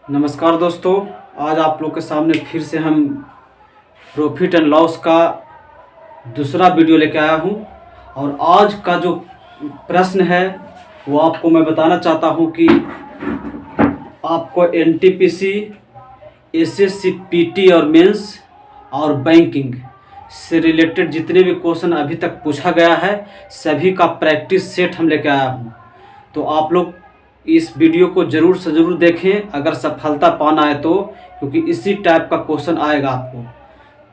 नमस्कार दोस्तों, आज आप लोग के सामने फिर से हम प्रॉफिट एंड लॉस का दूसरा वीडियो लेके आया हूं। और आज का जो प्रश्न है वो आपको मैं बताना चाहता हूं कि आपको एनटीपीसी, एसएससी, पीटी और मेंस और बैंकिंग से रिलेटेड जितने भी क्वेश्चन अभी तक पूछा गया है सभी का प्रैक्टिस सेट हम लेके आया हूं। तो आप लोग इस वीडियो को ज़रूर से ज़रूर देखें अगर सफलता पाना है तो, क्योंकि इसी टाइप का क्वेश्चन आएगा आपको।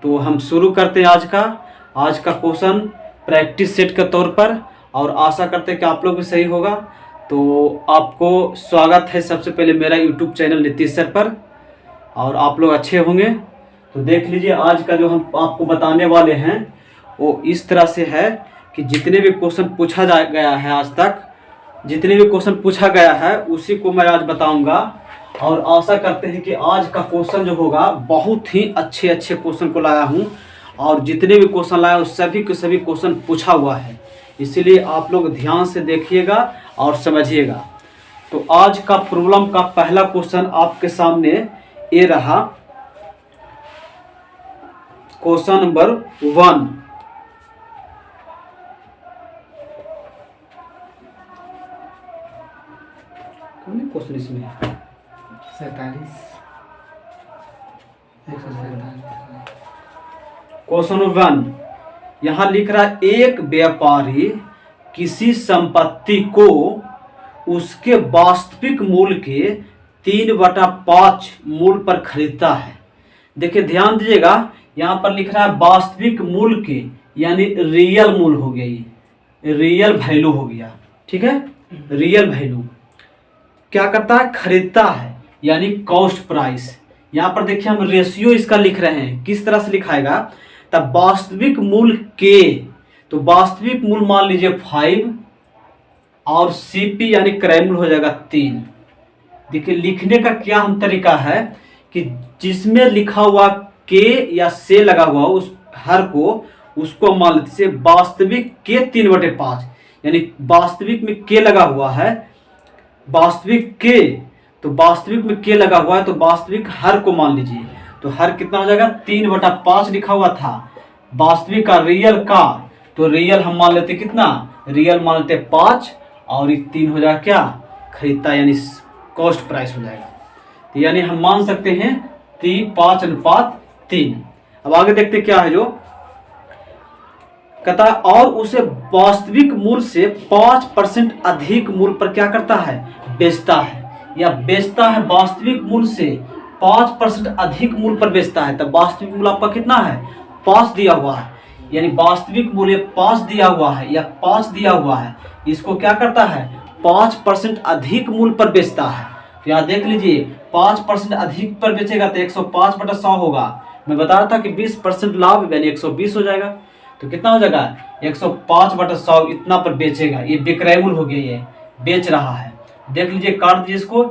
तो हम शुरू करते हैं आज का क्वेश्चन प्रैक्टिस सेट के तौर पर, और आशा करते हैं कि आप लोग भी सही होगा। तो आपको स्वागत है सबसे पहले मेरा यूट्यूब चैनल नीतीश सर पर, और आप लोग अच्छे होंगे। तो देख लीजिए, आज का जो हम आपको बताने वाले हैं वो इस तरह से है कि जितने भी क्वेश्चन पूछा गया है आज तक, जितने भी क्वेश्चन पूछा गया है उसी को मैं आज बताऊंगा। और आशा करते हैं कि आज का क्वेश्चन जो होगा बहुत ही अच्छे क्वेश्चन को लाया हूं, और जितने भी क्वेश्चन लाया उस सभी के सभी क्वेश्चन पूछा हुआ है, इसीलिए आप लोग ध्यान से देखिएगा और समझिएगा। तो आज का प्रॉब्लम का पहला क्वेश्चन आपके सामने ये रहा, क्वेश्चन नंबर 1। कौन है क्वेश्चन इसमें? 47 क्वेश्चन नंबर 1 यहाँ लिख रहा है, एक व्यापारी किसी संपत्ति को उसके वास्तविक मूल्य के 3/5 मूल्य पर खरीदता है। देखिए ध्यान दीजिएगा, यहाँ पर लिख रहा है वास्तविक मूल्य के, यानी रियल मूल्य हो गया, ये रियल वैल्यू हो गया। ठीक है, रियल वैल्यू क्या करता है? खरीदता है, यानी कॉस्ट प्राइस। यहाँ पर देखिए हम रेशियो इसका लिख रहे हैं, किस तरह से लिखाएगा? तब वास्तविक मूल्य के, तो वास्तविक मूल्य मान लीजिए 5, और सीपी यानी क्रय मूल्य हो जाएगा 3। देखिए लिखने का क्या हम तरीका है कि जिसमें लिखा हुआ के या से लगा हुआ उस हर को, उसको मान लेते से वास्तविक के 3/5, यानी वास्तविक में के लगा हुआ है, वास्तविक के, तो वास्तविक में के लगा हुआ है तो वास्तविक हर को मान लीजिए। तो हर कितना हो जाएगा? 3/5 लिखा हुआ था वास्तविक का, रियल का, तो रियल हम मान लेते कितना? रियल मान लेते 5, और ये 3 हो जाएगा क्या? खरीदता, यानी कॉस्ट प्राइस हो जाएगा। तो यानी हम मान सकते हैं 5:3। अब आगे देखते क्या है जो कहता है, और उसे वास्तविक मूल्य से 5% अधिक मूल्य पर क्या करता है? बेचता है, या बेचता है वास्तविक मूल्य से 5% अधिक मूल्य पर बेचता है। तब वास्तविक मूल्य आपका कितना है? 5 दिया हुआ है, यानी वास्तविक मूल्य 5 दिया हुआ है या 5 दिया हुआ है, इसको क्या करता है? 5% अधिक मूल्य पर बेचता है। तो यहाँ देख लीजिए 5% अधिक पर बेचेगा तो 105/100 होगा। मैं बता रहा था कि 20% लाभ यानी 120 हो जाएगा। तो कितना हो जाएगा? 105/100 इतना पर बेचेगा। ये विक्रय मूल्य हो गया, ये बेच रहा है। देख लीजिए, काट दीजिए इसको,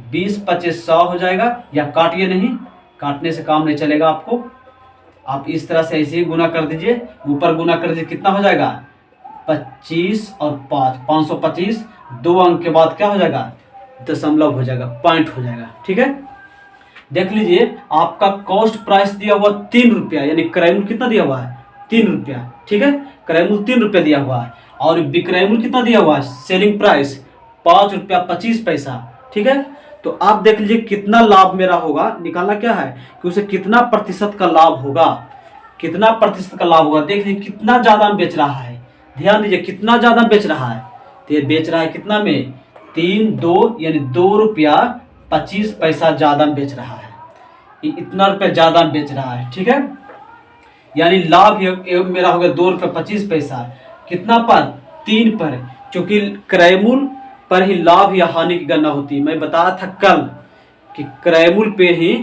20/25 हो जाएगा, या काटिए नहीं, काटने से काम नहीं चलेगा आपको। आप इस तरह से ऐसे ही गुना कर दीजिए, ऊपर गुना कर दीजिए, कितना हो जाएगा? 25 और 5, 525। 2 अंक के बाद क्या हो जाएगा? दशमलव हो जाएगा, पॉइंट हो जाएगा। ठीक है, देख लीजिए आपका कॉस्ट प्राइस दिया हुआ 3 रुपया, यानी क्रय मूल्य कितना दिया हुआ है? 3 रुपया। ठीक है, क्रय मूल्य 3 रुपया दिया हुआ है, और विक्रय मूल्य कितना दिया हुआ है? सेलिंग प्राइस 5 रुपया 25 पैसा। ठीक है, तो आप देख लीजिए कितना लाभ मेरा होगा। निकालना क्या है कि उसे कितना प्रतिशत का लाभ होगा, कितना प्रतिशत का लाभ होगा। देख लीजिए कितना ज्यादा बेच रहा है, ध्यान दीजिए कितना ज्यादा बेच रहा है। तो ये बेच रहा है कितना में? 3 यानी 2 रुपया 25 पैसा ज्यादा बेच रहा है, ये इतना रुपया ज्यादा बेच रहा है। ठीक है, यानी लाभ मेरा हो गया 2 रुपये 25 पैसा। कितना पर? 3 पर, क्योंकि क्रय मूल्य पर ही लाभ या हानि की गणना होती है। मैं बताया था कल कि क्रय मूल्य पे ही,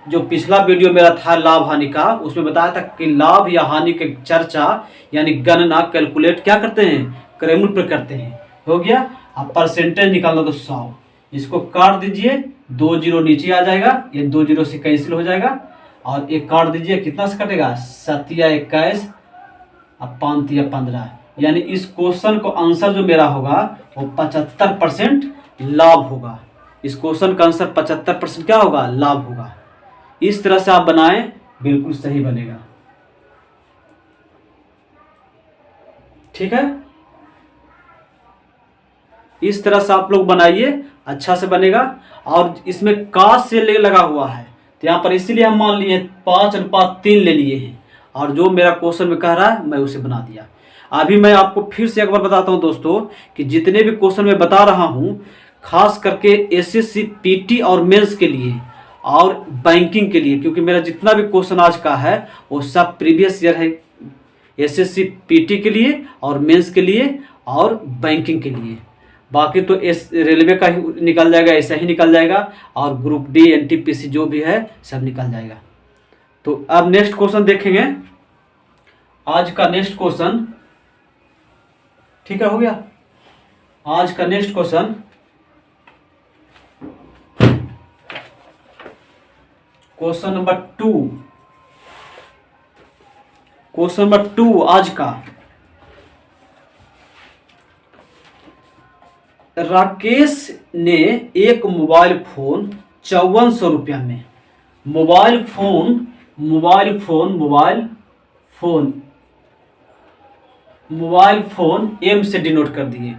जो पिछला वीडियो मेरा था लाभ हानि का, उसमें बताया था कि लाभ या हानि की चर्चा यानी गणना कैलकुलेट क्या करते हैं? क्रय मूल्य पर करते हैं। हो गया। अब परसेंटेज निकालना तो 100, इसको काट दीजिए, 2 जीरो नीचे आ जाएगा, ये 2 जीरो से कैंसिल हो जाएगा, और एक काट दीजिए, कितना से कटेगा? 7 या 21, अब 5 या 15, यानी इस क्वेश्चन को आंसर जो मेरा होगा वो 75% लाभ होगा। इस क्वेश्चन का आंसर 75% क्या होगा, लाभ होगा। इस तरह से आप बनाएं, बिल्कुल सही बनेगा। ठीक है, इस तरह से आप लोग बनाइए, अच्छा से बनेगा। और इसमें का से ले लगा हुआ है, तो यहाँ पर इसीलिए हम मान लिए 5:3 ले लिए हैं, और जो मेरा क्वेश्चन में कह रहा है मैं उसे बना दिया। अभी मैं आपको फिर से एक बार बताता हूँ दोस्तों कि जितने भी क्वेश्चन मैं बता रहा हूँ, खास करके एसएससी पीटी और मेंस के लिए और बैंकिंग के लिए, क्योंकि मेरा जितना भी क्वेश्चन आज का है वो सब प्रीवियस ईयर है, एसएससी पीटी के लिए और मेंस के लिए और बैंकिंग के लिए। बाकी तो रेलवे का ही निकल जाएगा, ऐसा ही निकल जाएगा, और ग्रुप डी एनटीपीसी जो भी है सब निकल जाएगा। तो अब नेक्स्ट क्वेश्चन देखेंगे, आज का नेक्स्ट क्वेश्चन। ठीक है, हो गया आज का next question. Question number 2, question number 2 आज का। राकेश ने एक मोबाइल फोन 5400 रुपया में, मोबाइल फोन एम से डिनोट कर दिए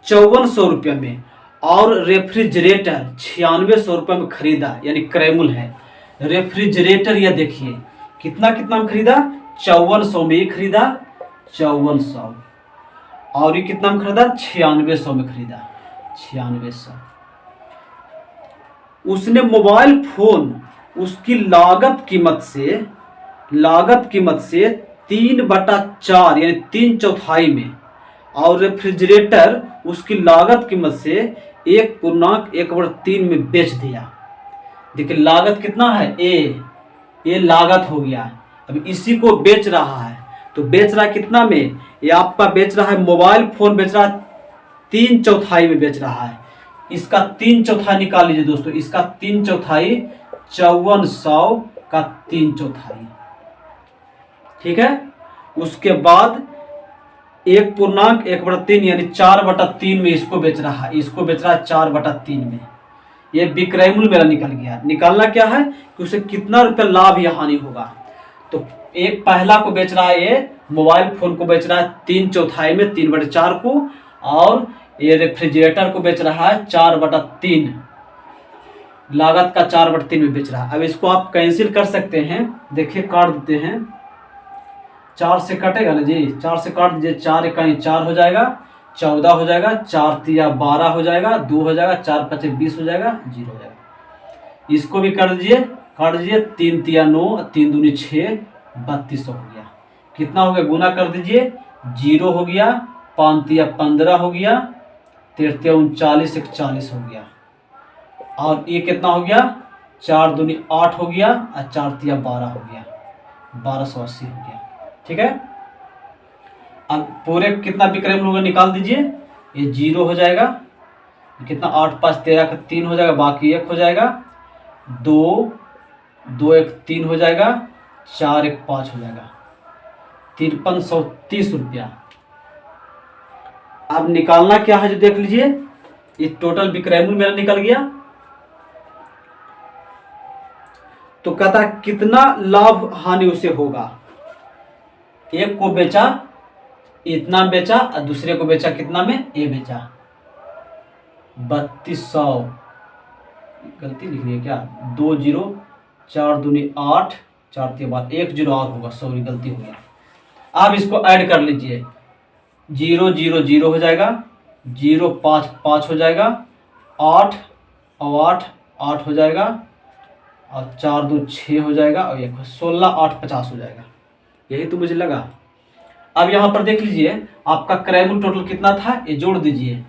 5400 रुपया में, और रेफ्रिजरेटर 9600 रुपये में खरीदा, यानी क्रैमुल है रेफ्रिजरेटर। यह देखिए कितना में खरीदा, 5400 में खरीदा, 5400, और ये कितना में खरीदा, 9600 में खरीदा, 9600। उसने मोबाइल फोन उसकी लागत कीमत से 3/4 यानी 3/4 में, और रेफ्रिजरेटर उसकी लागत कीमत से 1/1/3 में बेच दिया। देखिए लागत कितना है, ये लागत हो गया। अब इसी को बेच रहा है, तो बेच रहा है कितना में, ये आपका बेच रहा है, मोबाइल फोन बेच रहा है 3/4 में बेच रहा है। इसका 3/4 निकाल लीजिए दोस्तों, इसका 3/4 5400 का 3/4। ठीक है, उसके बाद 1/1/3 यानी 4/3 में इसको बेच रहा है, 4/3 में। ये विक्रयमूल्य मेरा निकल गया। निकालना क्या है कि उसे कितना रुपया लाभ या हानि होगा। तो एक पहला को बेच रहा है, ये मोबाइल फोन को बेच रहा है 3/4 में, 3/4 को, और ये रेफ्रिजरेटर को बेच रहा है 4/3, लागत का 4/3 में बेच रहा है। अब इसको आप कैंसिल कर सकते हैं, देखिए काट देते हैं, 4 से कटेगा ना जी, 4 से काट दीजिए, 4 × 4 हो जाएगा, 14 हो जाएगा, 4 × 12 हो जाएगा, 2 हो जाएगा, 4 × 5 20 हो जाएगा, 0 हो जाएगा। इसको भी कर दीजिए, काट दीजिए, 3 × 9, 3 दूनी 6, 3200 हो गया। कितना हो गया, गुना कर दीजिए, 0 हो गया, 5 × 15 हो गया, 3 × 39 40 हो गया, और ये कितना हो गया, 4 दूनी 8 हो गया, और 4 × 12 हो गया, 1280 हो गया। ठीक है, अब पूरे कितना विक्रम होगा निकाल दीजिए, ये 0 हो जाएगा, कितना 8 × 5 = 13 का 3 हो जाएगा, बाकी 1 हो जाएगा, 2 2 1 3 हो जाएगा, 4 1 5 हो जाएगा, 5330 रुपया। अब निकालना क्या है जो देख लीजिए, ये टोटल विक्रय मूल्य मेरा निकल गया। तो कहता है कितना लाभ हानि उसे होगा। एक को बेचा इतना बेचा, और दूसरे को बेचा कितना में, ये बेचा 3200, गलती लिख ली है क्या, 2 0, 4 दूनी 8, 4 के बाद 1 0 और होगा, सॉरी गलती हो गया। आप इसको ऐड कर लीजिए, 0 0 0 हो जाएगा, 0 5 5 हो जाएगा, 8 और 8 8 हो जाएगा, और 4 2 6 हो जाएगा, और 1 16 8 50 हो जाएगा। यही तो मुझे लगा। अब यहाँ पर देख लीजिए आपका क्रय मूल्य टोटल कितना था, ये जोड़ दीजिए,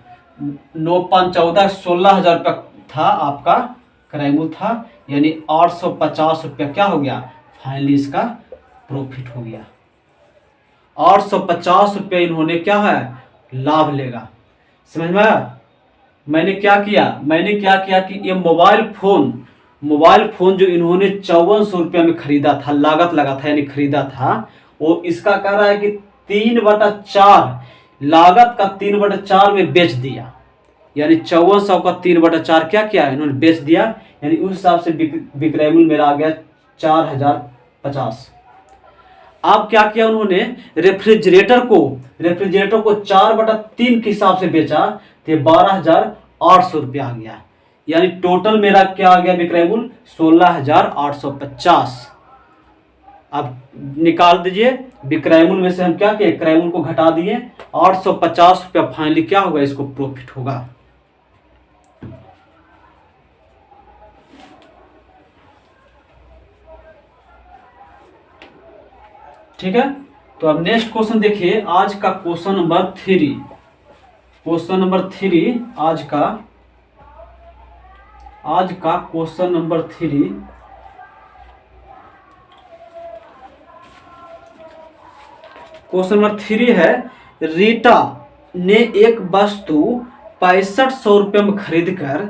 9 5 14 16,000 रुपया था आपका क्रय मूल्य था, यानी 850 रुपया क्या हो गया, फाइनली इसका प्रॉफिट हो गया। 850 रुपये इन्होंने क्या है, लाभ लेगा। समझ में आया। मैंने क्या किया कि ये मोबाइल फोन जो इन्होंने 5400 रुपया में खरीदा था, लागत लगा था यानी खरीदा था, वो इसका कह रहा है कि 3/4 लागत का 3/4 में बेच दिया। यानी 5400 का 3/4 क्या किया इन्होंने बेच दिया, यानी उस हिसाब से विक्रय मूल्य मेरा आ गया 4050। अब क्या किया उन्होंने, रेफ्रिजरेटर को 4/3 के हिसाब से बेचा तो 12,800 रुपया आ गया, यानी टोटल मेरा क्या आ गया विक्रय मूल्य 16,850। अब निकाल दीजिए विक्रय मूल्य में से हम क्या किए, क्रय मूल्य को घटा दिए, 850 रुपया फाइनली क्या होगा, इसको प्रॉफिट होगा। ठीक है, तो अब नेक्स्ट क्वेश्चन देखिए, आज का क्वेश्चन नंबर 3। क्वेश्चन नंबर 3 आज का क्वेश्चन नंबर 3। क्वेश्चन नंबर 3 है, रीटा ने एक वस्तु 6500 रुपये में खरीदकर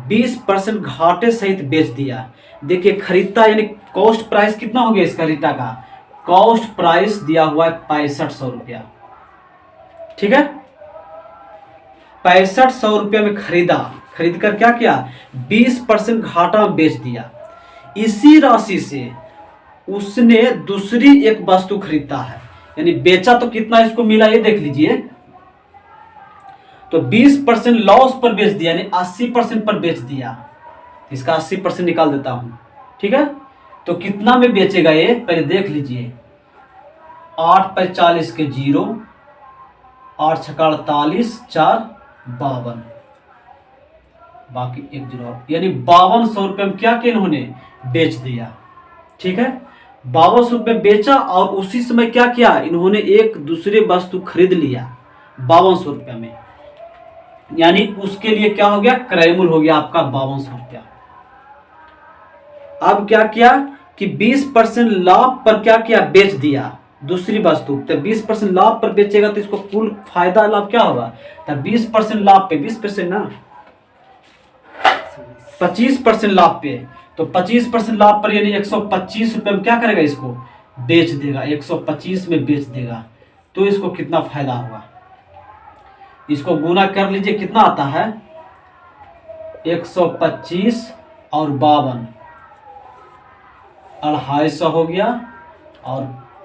20% घाटे सहित बेच दिया। देखिए खरीदता यानी कॉस्ट प्राइस कितना हो गया इसका, रीटा का कॉस्ट प्राइस दिया हुआ है 6500 रुपया। ठीक है, 6500 रुपये में खरीद कर क्या किया, 20% घाटा में बेच दिया। इसी राशि से उसने दूसरी एक वस्तु खरीदता है, यानी बेचा तो कितना इसको मिला ये देख लीजिए, तो 20% लॉस पर बेच दिया, यानी 80% पर बेच दिया। इसका 80% निकाल देता हूं। ठीक है, तो कितना में बेचेगा ये पहले देख लीजिए, 8 × 40 के 0, 8 × 6 = 48, 4 52, बाकी 1 0, यानी 5200 रुपये में क्या किया इन्होंने, बेच दिया। ठीक है, 5200 रुपये बेचा और उसी समय क्या किया इन्होंने, एक दूसरे वस्तु खरीद लिया 5200 रुपये में, यानी उसके लिए क्या हो गया, क्रय मूल्य हो गया आपका 5200 रुपया। अब क्या किया कि 20% लाभ पर क्या किया, बेच दिया दूसरी वस्तु। तो 20% लाभ पर बेचेगा तो इसको कुल फायदा लाभ क्या होगा, तो 20% लाभ पे 20% ना, 25% लाभ पे, तो 25% लाभ पर यानी 125 रुपये में क्या करेगा, इसको बेच देगा, 125 में बेच देगा। तो इसको कितना फायदा होगा, इसको गुना कर लीजिए, कितना आता है 125 और 52, 250 हो गया और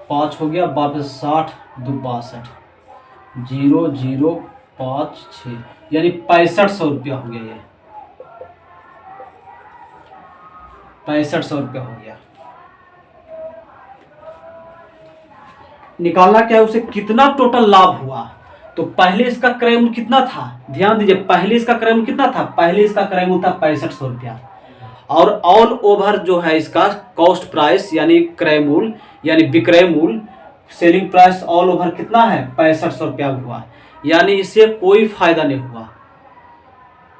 5 हो गया, 60 2 62, 0056, यानी 6500 रुपया हो गया, ये 6500 रुपया हो गया। निकालना क्या है, उसे कितना टोटल लाभ हुआ। तो पहले इसका क्रय मूल्य कितना था, ध्यान दीजिए, पहले इसका क्रय मूल्य कितना था, पहले इसका क्रय मूल्य था 6500 रुपया, और ऑल ओवर जो है इसका कॉस्ट प्राइस यानी क्रय मूल्य यानी विक्रय मूल्य, सेलिंग प्राइस ऑल ओवर कितना है 6500 रुपया हुआ, यानी इससे कोई फायदा नहीं हुआ,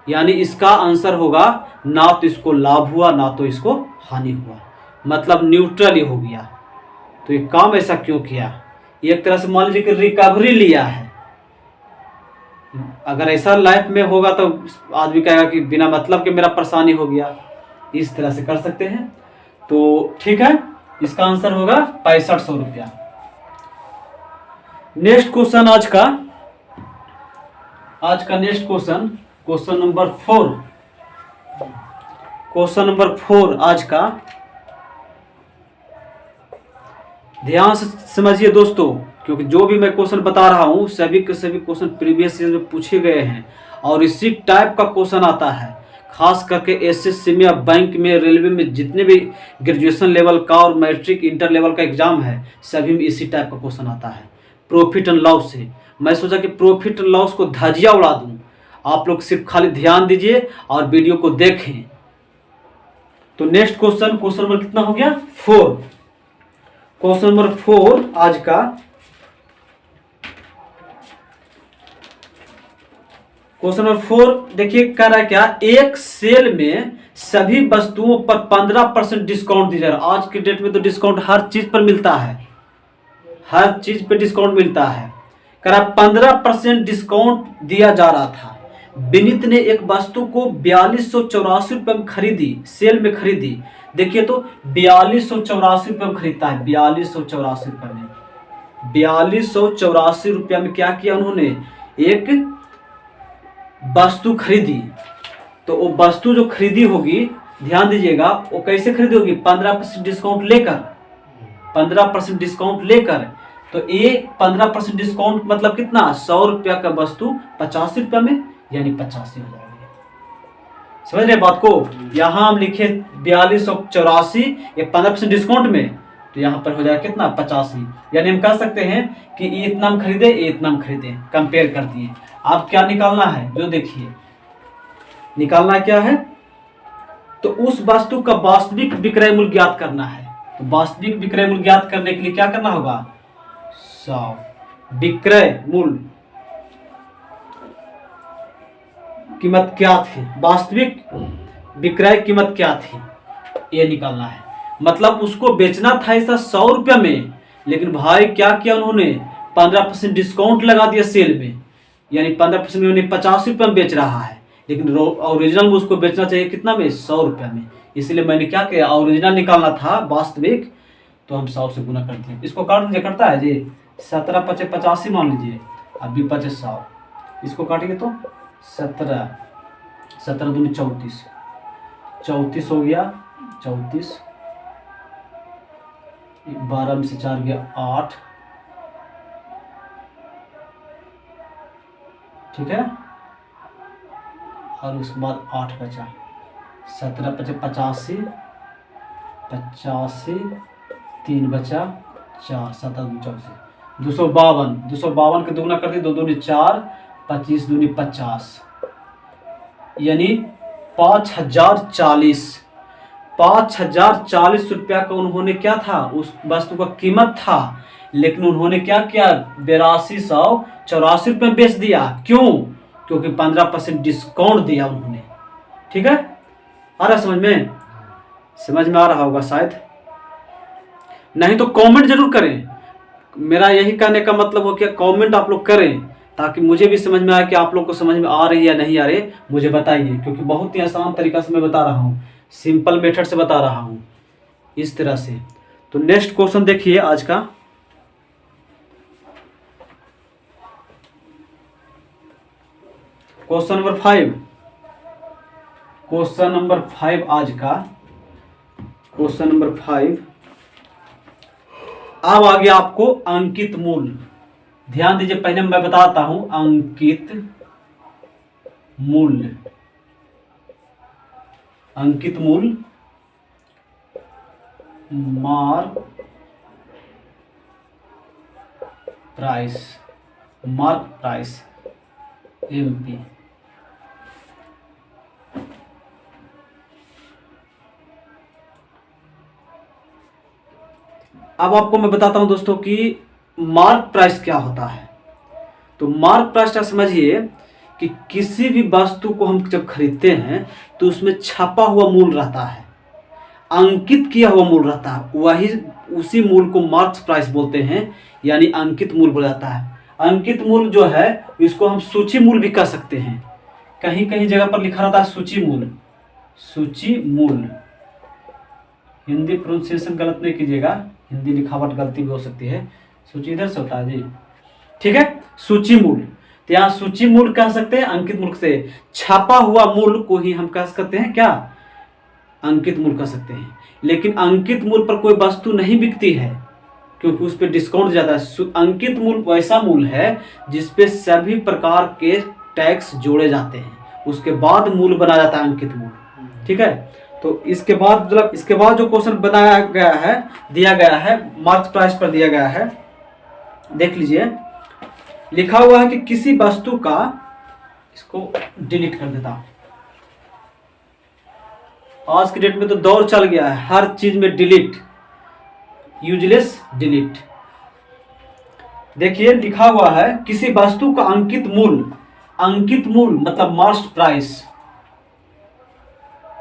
यानी इसका आंसर होगा ना तो इसको लाभ हुआ ना तो इसको हानि हुआ, मतलब न्यूट्रल ही हो गया। तो ये काम ऐसा क्यों किया, एक तरह से मान लीजिए कि रिकवरी लिया है। अगर ऐसा लाइफ में होगा तो आदमी कहेगा कि बिना मतलब के मेरा परेशानी हो गया, इस तरह से कर सकते हैं। तो ठीक है, इसका आंसर होगा 6500 रुपया। नेक्स्ट क्वेश्चन आज का next question, question number 4। Question number 4 आज का, ध्यान से समझिए दोस्तों, क्योंकि जो भी मैं क्वेश्चन बता रहा हूं सभी के सभी क्वेश्चन प्रीवियस ईयर में पूछे गए हैं और इसी टाइप का क्वेश्चन आता है, खास करके एसएससी में या बैंक में, रेलवे में, जितने भी ग्रेजुएशन लेवल का और मैट्रिक इंटर लेवल का एग्जाम है सभी में इसी टाइप का क्वेश्चन आता है, प्रॉफिट एंड लॉस से। मैं सोचा कि प्रॉफिट एंड लॉस को धजिया उड़ा दूं, आप लोग सिर्फ खाली ध्यान दीजिए और वीडियो को देखें। तो नेक्स्ट क्वेश्चन, क्वेश्चन नंबर कितना हो गया 4। क्वेश्चन नंबर 4 आज का, क्वेश्चन नंबर 4 देखिए कह रहा है क्या, एक सेल में सभी वस्तुओं पर 15% डिस्काउंट दिया जा रहा है। आज के डेट में तो डिस्काउंट हर चीज पर मिलता है, हर चीज पे डिस्काउंट मिलता है। कह रहा 15% डिस्काउंट दिया जा रहा था। विनीत ने एक वस्तु को 4284 रुपये में खरीदी, सेल में खरीदी। देखिए तो 4284 रुपये में खरीदता है, 4284 रुपये में, 4284 रुपये में क्या किया उन्होंने, एक वस्तु खरीदी, तो वो वस्तु जो खरीदी होगी, ध्यान दीजिएगा, वो कैसे खरीदी होगी? 15% डिस्काउंट लेकर, 15% डिस्काउंट लेकर। तो ये 15% डिस्काउंट मतलब कितना? 100 रुपया का वस्तु 85 रुपया में, यानी 85 हो जाएगी। समझ रहे बात को? यहाँ हम लिखे 4284, ये 15% डिस्काउंट में, तो यहाँ पर हो जाएगा कितना? 85। यानी हम कह सकते हैं कि ये इतना हम खरीदे, ये इतना हम खरीदे, कंपेयर कर दिए। आप क्या निकालना है? जो देखिए निकालना क्या है, तो उस वस्तु का वास्तविक विक्रय मूल्य ज्ञात करना है। तो वास्तविक विक्रय मूल्य ज्ञात करने के लिए क्या करना होगा? 100 विक्रय मूल्य कीमत क्या थी, वास्तविक विक्रय कीमत क्या थी, ये निकालना है। मतलब उसको बेचना था ऐसा 100 रुपया में, लेकिन भाई क्या किया उन्होंने? 15% डिस्काउंट लगा दिया सेल में, यानी 15% में 85 रुपया में बेच रहा है, लेकिन ओरिजिनल में उसको बेचना चाहिए कितना में? 100 रुपया में। इसलिए मैंने क्या किया? ओरिजिनल निकालना था वास्तविक, तो हम 100 से गुना कर दिए। इसको काट दीजिए, करता है जी 17 पचे 85 मान लीजिए, अभी 5 100, इसको काटेंगे तो 17 17 दूनी 34, 34 हो गया, 34, 12 में से 4 गया 8, ठीक है, और उसके बाद 8 बचा, 17 पचे 85, 85, 3 बचा 4, 7 दूनी 24, 252, 252 के दुगना कर दिए, 2 दूनी 4, 25 दूनी 50, यानी 5040, 5040 रुपया का उन्होंने क्या था? उस वस्तु का कीमत था, लेकिन उन्होंने क्या किया? 8284 रुपये बेच दिया। क्यों? क्योंकि 15% डिस्काउंट दिया उन्होंने। ठीक है, आ रहा समझ में? समझ में आ रहा होगा शायद, नहीं तो कमेंट जरूर करें। मेरा यही कहने का मतलब हो कि कमेंट आप लोग करें, ताकि मुझे भी समझ में आए कि आप लोग को समझ में आ रही है या नहीं आ रही, मुझे बताइए। क्योंकि बहुत ही आसान तरीका से मैं बता रहा हूँ, सिंपल मेथड से बता रहा हूँ, इस तरह से। तो नेक्स्ट क्वेश्चन देखिए आज का। क्वेश्चन नंबर 5, क्वेश्चन नंबर 5 आज का, क्वेश्चन नंबर 5। अब आ गया आपको अंकित मूल्य। ध्यान दीजिए, पहले मैं बताता हूं अंकित मूल्य। अंकित मूल्य mark price, mark price MP. अब आपको मैं बताता हूं दोस्तों कि मार्क प्राइस क्या होता है। तो मार्क प्राइस क्या, समझिए कि किसी भी वस्तु को हम जब खरीदते हैं तो उसमें छपा हुआ मूल्य रहता है, अंकित किया हुआ मूल्य रहता है, वही उसी मूल्य को मार्क प्राइस बोलते हैं, यानी अंकित मूल्य बोला जाता है। अंकित मूल्य जो है इसको हम सूची मूल्य भी कह सकते हैं। कहीं कहीं जगह पर लिखा रहता है सूची मूल्य, सूची मूल्य। हिंदी प्रोनाउंसिएशन गलत नहीं कीजिएगा, हिंदी लिखावट गलती भी हो सकती है। सूची इधर से होता है जी, ठीक है, सूची मूल्य। तो यहाँ सूची मूल्य कह सकते हैं, अंकित मूल्य से छापा हुआ मूल्य को ही हम कह सकते हैं क्या? अंकित मूल्य कह सकते हैं। लेकिन अंकित मूल्य पर कोई वस्तु नहीं बिकती है, क्योंकि उस पर डिस्काउंट ज्यादा है। अंकित मूल्य वैसा मूल्य है जिसपे सभी प्रकार के टैक्स जोड़े जाते हैं, उसके बाद मूल्य बनाया जाता है अंकित मूल्य। ठीक है, तो इसके बाद मतलब इसके बाद जो क्वेश्चन बनाया गया है, दिया गया है, मार्क प्राइस पर दिया गया है, देख लीजिए। लिखा हुआ है कि किसी वस्तु का, इसको डिलीट कर देता हूं, आज की डेट में तो दौर चल गया है हर चीज में डिलीट, यूजलेस डिलीट। देखिए लिखा हुआ है किसी वस्तु का अंकित मूल्य, अंकित मूल्य मतलब मार्क प्राइस,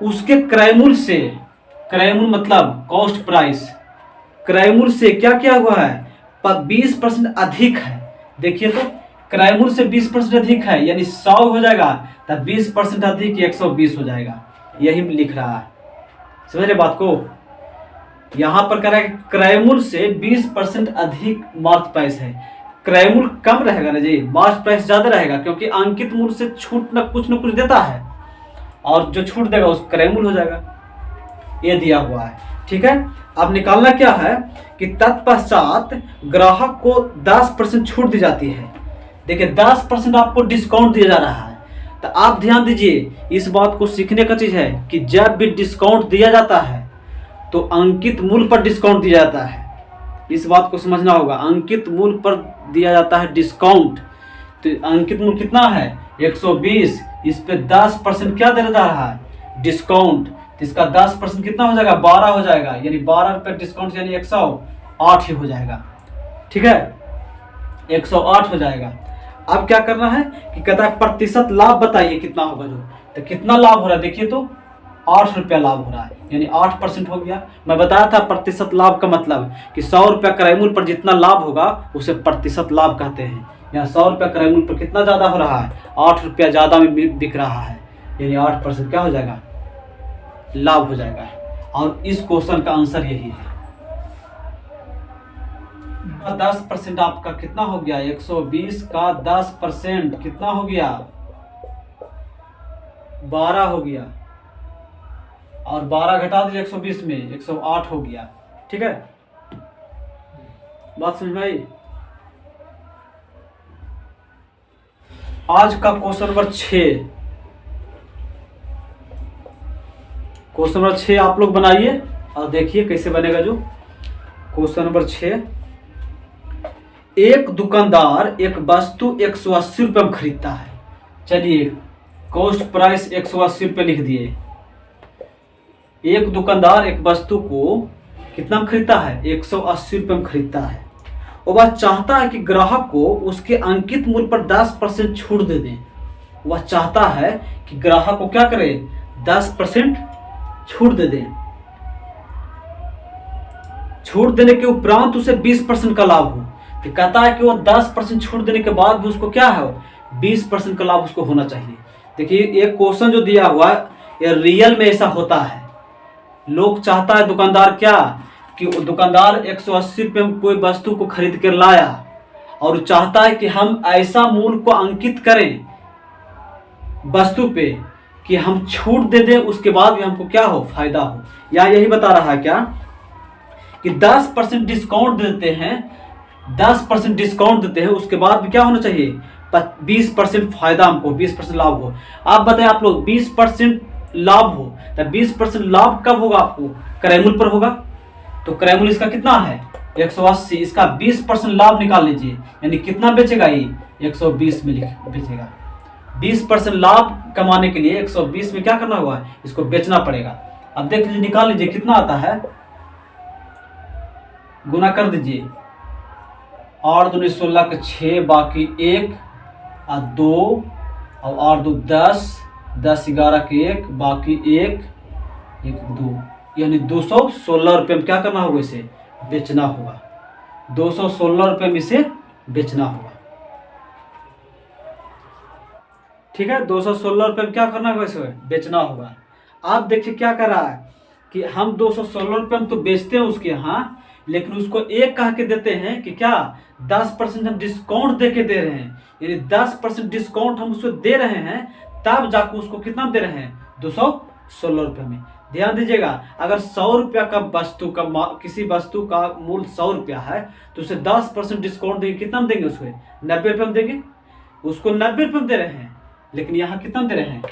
उसके क्रय मूल्य से, क्रय मूल्य मतलब कॉस्ट प्राइस, क्रय मूल्य से क्या किया हुआ है? 20% अधिक है। देखिए तो क्रय मूल्य से 20% अधिक है, यानी 100 हो जाएगा, तब 20% अधिक 120 हो जाएगा। यही लिख रहा है, समझ रहे बात को? यहां पर कह रहा है क्रय मूल्य से 20% अधिक मार्क प्राइस है। क्रय मूल्य कम रहेगा ना जी, मार्च प्राइस ज्यादा रहेगा, क्योंकि अंकित मूल्य से छूट न कुछ देता है, और जो छूट देगा उस क्रय मूल्य हो जाएगा। ये दिया हुआ है, ठीक है। अब निकालना क्या है कि तत्पश्चात ग्राहक को 10% छूट दी जाती है। देखिए 10% आपको डिस्काउंट दिया जा रहा है, तो आप ध्यान दीजिए, इस बात को सीखने का चीज है कि जब भी डिस्काउंट दिया जाता है तो अंकित मूल्य पर डिस्काउंट दिया जाता है। इस बात को समझना होगा, अंकित मूल्य पर दिया जाता है डिस्काउंट। तो अंकित मूल्य कितना है 120, इस पे 10% क्या दे रहा है डिस्काउंट, तो इसका 10% कितना हो जाएगा 12 हो जाएगा, यानी 12 रुपये डिस्काउंट, यानी 108 ही हो जाएगा, ठीक है 108 हो जाएगा। अब क्या करना है कि कहता है प्रतिशत लाभ बताइए कितना होगा, जो तो कितना लाभ हो रहा है देखिए, तो 8 रुपया लाभ हो रहा है, यानी 8% हो गया। मैं बताया था प्रतिशत लाभ का मतलब कि 100 रुपया क्रय मूल्य पर जितना लाभ होगा उसे प्रतिशत लाभ कहते हैं। यहाँ 100 रुपया क्रय मूल्य पर कितना ज्यादा हो रहा है, 8 रुपया ज्यादा में बिक रहा है, यानी 8% क्या हो जाएगा लाभ हो जाएगा। और इस क्वेश्चन का आंसर यही है। 10% आपका कितना हो गया, 120 का 10% कितना हो गया 12 हो गया, और 12 घटा दीजिए 120 में 108 हो गया, ठीक है। बात समझ में आई। आज का क्वेश्चन नंबर 6, क्वेश्चन नंबर 6 आप लोग बनाइए और देखिए कैसे बनेगा। जो क्वेश्चन नंबर 6, एक दुकानदार एक वस्तु 180 रुपये में खरीदता है। चलिए कॉस्ट प्राइस 180 रुपये लिख दिए। एक दुकानदार एक वस्तु को कितना में खरीदता है 180 रुपये में खरीदता है, और वह चाहता है कि ग्राहक को उसके अंकित मूल्य पर 10% छूट दे दें। वह चाहता है कि ग्राहक को क्या करे 10% छूट दे दें। छूट देने के उपरांत उसे 20% का लाभ हो, तो कहता है कि वो 10% छूट देने के बाद भी उसको क्या है 20% का लाभ उसको होना चाहिए। देखिए एक क्वेश्चन जो दिया हुआ है ये रियल में ऐसा होता है। लोग चाहता है दुकानदार क्या कि दुकानदार 180 रुपये में कोई वस्तु को खरीद कर लाया, और चाहता है कि हम ऐसा मूल्य को अंकित करें वस्तु पे कि हम छूट दे दें, उसके बाद भी हमको क्या हो फायदा हो। या यही बता रहा है क्या कि 10% डिस्काउंट देते हैं, 10% डिस्काउंट देते हैं, उसके बाद भी क्या होना चाहिए 20% फायदा, हमको 20% लाभ हो। आप बताएं आप लोग 20% लाभ हो तो 20% लाभ कब होगा आपको क्रय मूल्य पर होगा। तो क्रय मूल्य इसका कितना है 180, इसका 20% लाभ निकाल लीजिए, यानी कितना बेचेगा ये 120 में बेचेगा। 20% लाभ कमाने के लिए 120 में क्या करना होगा इसको बेचना पड़ेगा। अब देख लीजिए निकाल लीजिए कितना आता है, गुना कर दीजिए 8 दूनी 16 के 6 बाकी 1 और 2 और 8 2 10 10 11 के 1 बाकी 1 1 2, यानी 216 रुपये में क्या करना होगा इसे बेचना होगा। 216 रुपये में इसे बेचना होगा, ठीक है 216 रुपये में क्या करना होगा इसे बेचना होगा। आप देखिए क्या कर रहा है कि हम 216 रुपये में तो बेचते हैं उसके यहाँ, लेकिन उसको एक कह के देते हैं कि क्या 10% हम डिस्काउंट दे के दे रहे हैं, यानी 10% डिस्काउंट हम उसको दे रहे हैं, तब जाकर उसको कितना दे रहे हैं 216 रुपये में। ध्यान दीजिएगा अगर 100 रुपया का वस्तु का किसी वस्तु का मूल्य 100 रुपया है तो उसे 10% डिस्काउंट देंगे, कितना में देंगे उसको 90 रुपये में देंगे, उसको 90 रुपये में दे रहे हैं, लेकिन यहाँ कितना दे रहे हैं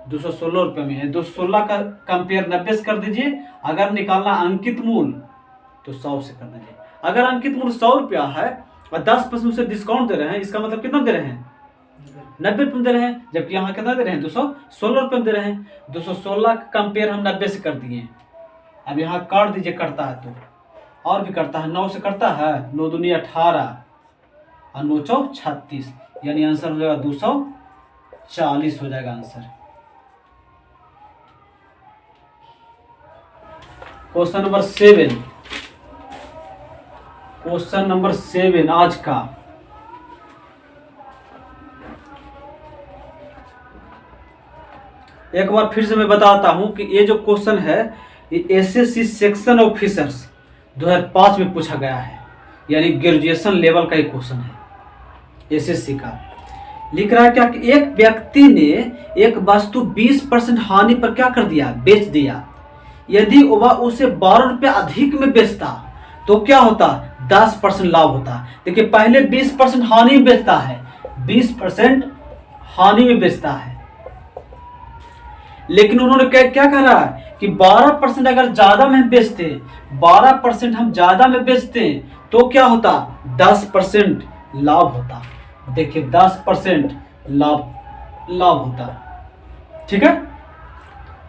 216 रुपये में है। 216 का कंपेयर 90 से कर दीजिए। अगर निकालना अंकित मूल्य तो 100 से कर दीजिए। अगर अंकित मूल्य 100 रुपया है और 10% उसे डिस्काउंट दे रहे हैं, इसका मतलब कितना दे रहे हैं 90 रुपये दे रहे हैं, जबकि यहाँ कितना दे रहे हैं 216 रुपये दे रहे हैं। 216 का कंपेयर हम 90 से कर दिए। अब यहाँ काट दीजिए, करता है तो और भी करता है, 9 से करता है, 9 दूनी 18 और 9 चौक 36, यानी आंसर हो जाएगा 240 हो जाएगा answer. Question number 7, question number 7 आज का, एक बार फिर से मैं बताता हूं कि ये जो क्वेश्चन है ये एसएससी सेक्शन ऑफिसर्स 2005 में पूछा गया है, यानी ग्रेजुएशन लेवल का एक क्वेश्चन है। एसएससी का। लिख रहा है क्या कि एक व्यक्ति ने एक वस्तु 20% हानि पर क्या कर दिया, बेच दिया। यदि वह उसे 12 रुपये अधिक में बेचता तो क्या होता, 10% लाभ होता। देखिए पहले 20% हानि में बेचता है, 20% हानि में बेचता है, लेकिन उन्होंने क्या करा कि 12% अगर ज्यादा में बेचते, 12% हम ज्यादा में बेचते तो क्या होता, 10% लाभ होता। देखिए 10% लाभ होता। ठीक है,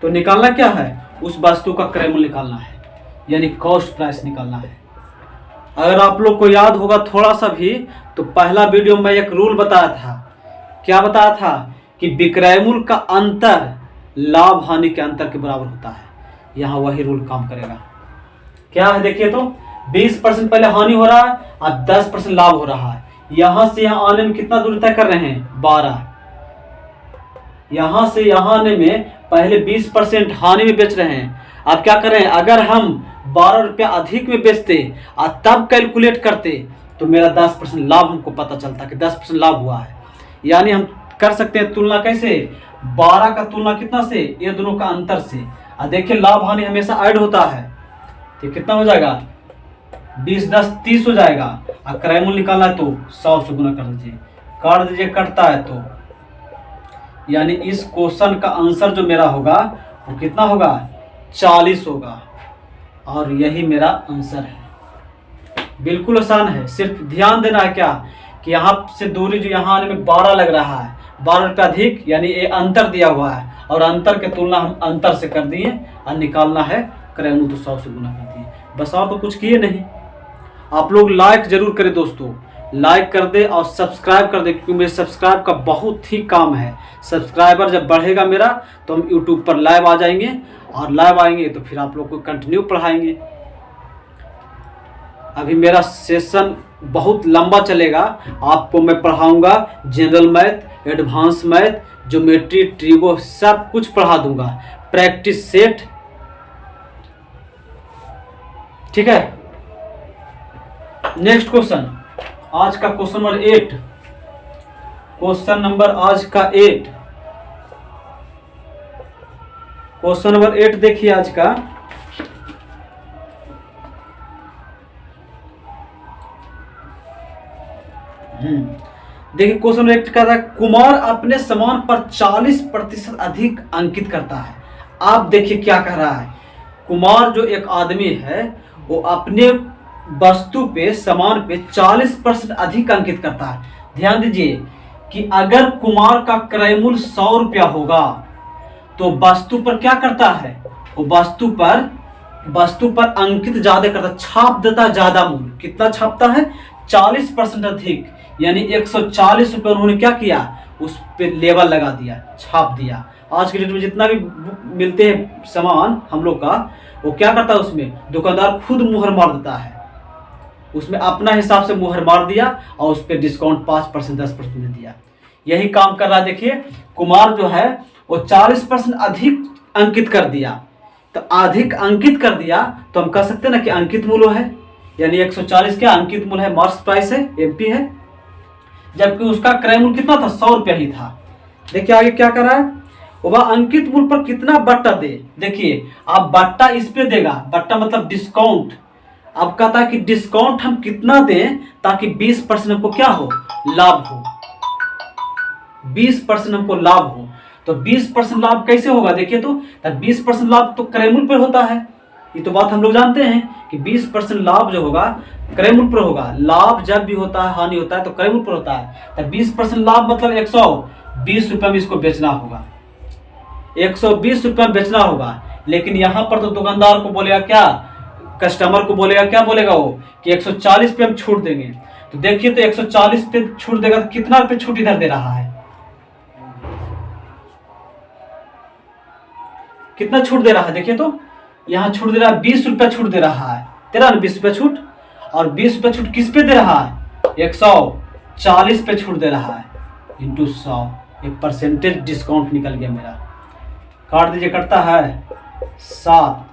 तो निकालना क्या है, उस वस्तु का क्रय मूल्य निकालना है, यानी कॉस्ट प्राइस निकालना है। अगर आप लोग को याद होगा थोड़ा सा भी, तो पहला वीडियो में एक रूल बताया था। क्या बताया था कि विक्रय मूल्य का अंतर लाभ हानि के अंतर के बराबर होता है। यहाँ वही रूल काम करेगा। क्या है देखिए, तो 20% पहले हानि हो रहा है और 10% लाभ हो रहा है। यहां से यहां आने में कितना दूरी तय कर रहे हैं, 12। यहां से यहां आने में पहले 20% हानि में बेच रहे हैं। अब क्या कर रहे हैं, अगर हम 12 रुपये अधिक में बेचते और तब कैलकुलेट करते तो मेरा 10% लाभ हमको पता चलता कि 10% लाभ हुआ है। यानी हम कर सकते हैं तुलना कैसे, 12 का तुलना कितना से, ये दोनों का अंतर से। और देखिए लाभ हानि हमेशा ऐड होता है, तो कितना हो जाएगा, 20 10 30 हो जाएगा। और क्रय मूल्य निकालना है तो 100 से गुना कर दीजिए, काट दीजिए, कटता है तो। यानी इस क्वेश्चन का आंसर जो मेरा होगा वो कितना होगा, 40 होगा। और यही मेरा आंसर है। बिल्कुल आसान है, सिर्फ ध्यान देना है क्या कि यहाँ से दूरी जो यहाँ आने में 12 लग रहा है, 12 रुपये अधिक, यानी ये अंतर दिया हुआ है और अंतर के तुलना हम अंतर से कर दिए और निकालना है क्रय मूल्य, तो 100 से गुना कर दिए, बस। और तो कुछ किए नहीं। आप लोग लाइक जरूर करें दोस्तों, लाइक कर दे और सब्सक्राइब कर दे, क्योंकि मेरे सब्सक्राइब का बहुत ही काम है। सब्सक्राइबर जब बढ़ेगा मेरा तो हम यूट्यूब पर लाइव आ जाएंगे, और लाइव आएंगे तो फिर आप लोग को कंटिन्यू पढ़ाएंगे। अभी मेरा सेशन बहुत लंबा चलेगा, आपको मैं पढ़ाऊंगा general math, advance math, geometry, trigo, सब कुछ पढ़ा दूंगा, प्रैक्टिस सेट। ठीक है, नेक्स्ट क्वेश्चन, आज का क्वेश्चन नंबर 8। क्वेश्चन नंबर आज का 8, क्वेश्चन नंबर 8 देखिए आज का। देखिए क्वेश्चन नंबर 8 का था, कुमार अपने सामान पर 40% अधिक अंकित करता है। आप देखिए क्या कह रहा है, कुमार जो एक आदमी है वो अपने वस्तु पे, सामान पे 40% अधिक अंकित करता है। ध्यान दीजिए कि अगर कुमार का क्रय मूल्य 100 रुपया होगा तो वस्तु पर क्या करता है, वो वस्तु पर अंकित ज्यादा करता, छाप देता ज्यादा मूल्य। कितना छापता है, 40% अधिक, यानी 140 रुपये उन्होंने क्या किया, उस पे लेबल लगा दिया, छाप दिया। आज के डेट में जितना भी मिलते हैं सामान हम लोग का, वो क्या करता है, उसमें दुकानदार खुद मुहर मार देता है, उसमें अपना हिसाब से मुहर मार दिया और उस पर डिस्काउंट 5% 10% दे दिया। यही काम कर रहा है। देखिए कुमार जो है वो 40% अधिक अंकित कर दिया, तो अधिक अंकित कर दिया तो हम कह सकते हैं ना कि अंकित मूल्य है, यानी 140 क्या अंकित मूल्य है, मार्क्स प्राइस है, एमपी है। जबकि उसका क्रय मूल्य कितना था, 100 रुपया ही था। देखिए आगे क्या कर रहा है, वह अंकित मूल्य पर कितना बट्टा दे। देखिए आप बट्टा इस पे देगा, बट्टा मतलब डिस्काउंट। अब कहता है कि डिस्काउंट हम कितना दें ताकि 20% हमको क्या हो, लाभ हो, 20% हमको लाभ हो। तो 20% लाभ कैसे होगा, देखिए तो 20% लाभ तो क्रय मूल्य पर होता है, ये तो बात हम लोग जानते हैं कि 20% लाभ जो होगा क्रय मूल्य पर होगा। लाभ जब भी होता है, हानि होता है तो क्रय मूल्य पर होता है। तो 20% लाभ मतलब 120 रुपये में इसको बेचना होगा, 120 रुपये में बेचना होगा। लेकिन यहाँ पर तो दुकानदार को बोलेगा क्या, कस्टमर को बोलेगा, क्या बोलेगा वो कि 140 पे हम छूट देंगे। तो देखिए तो 140 पे छूट देगा तो कितना रुपये छूट इधर दे रहा है, कितना छूट दे रहा है, देखिए तो यहाँ छूट दे रहा है 20 रुपया छूट दे रहा है, तेरा 20 रुपया छूट। और 20 रुपया छूट किस पे दे रहा है, 140 पे छूट दे रहा है, इंटू 100, एक परसेंटेज डिस्काउंट निकल गया मेरा। काट दीजिए, कटता है 7,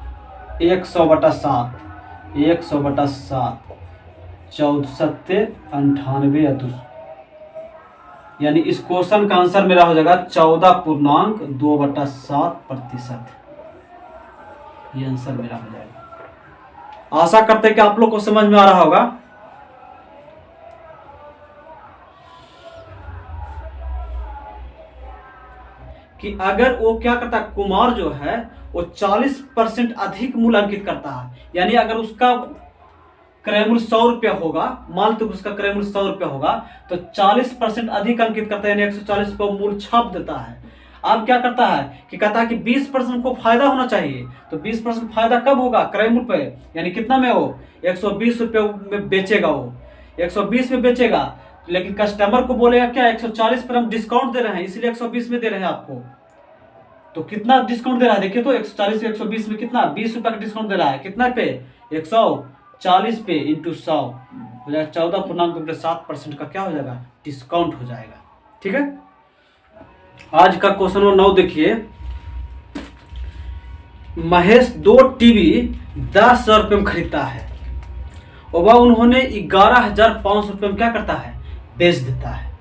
100/7, 100/7, 14 98 या यानी इस क्वेश्चन का आंसर मेरा हो जाएगा 14.2/7%। ये आंसर मेरा हो जाएगा। आशा करते हैं कि आप लोग को समझ में आ रहा होगा। कि अगर वो क्या करता है, कुमार जो है वो 40% अधिक मूल्य अंकित करता है, यानी अगर उसका क्रय मूल्य 100 रुपया होगा, मान लो उसका क्रय मूल्य 100 रुपया होगा, तो 40% अधिक अंकित करता है, यानी 140 रुपया मूल्य छाप देता है। अब क्या करता है कि कहता है कि 20% को फायदा होना चाहिए, तो 20% फायदा कब होगा, क्रय मूल्य पे, यानी कितना में हो, 120 रुपये में बेचेगा, वो 120 में बेचेगा, लेकिन कस्टमर को बोलेगा क्या 140 पर हम डिस्काउंट दे रहे हैं, इसलिए 120 में दे रहे हैं आपको। तो कितना डिस्काउंट दे रहा है देखिए, तो 140 से 120 में कितना, 20 रुपया का डिस्काउंट दे रहा है, कितना पे, 140 पे इंटू 100 हो जाएगा 14.7% का क्या हो जाएगा, डिस्काउंट हो जाएगा। ठीक है, आज का क्वेश्चन नंबर 9 देखिए। महेश 2 टीवी 10,000 रुपये में खरीदता है और वह उन्होंने 11,500 रुपये में क्या करता है, बेच देता है।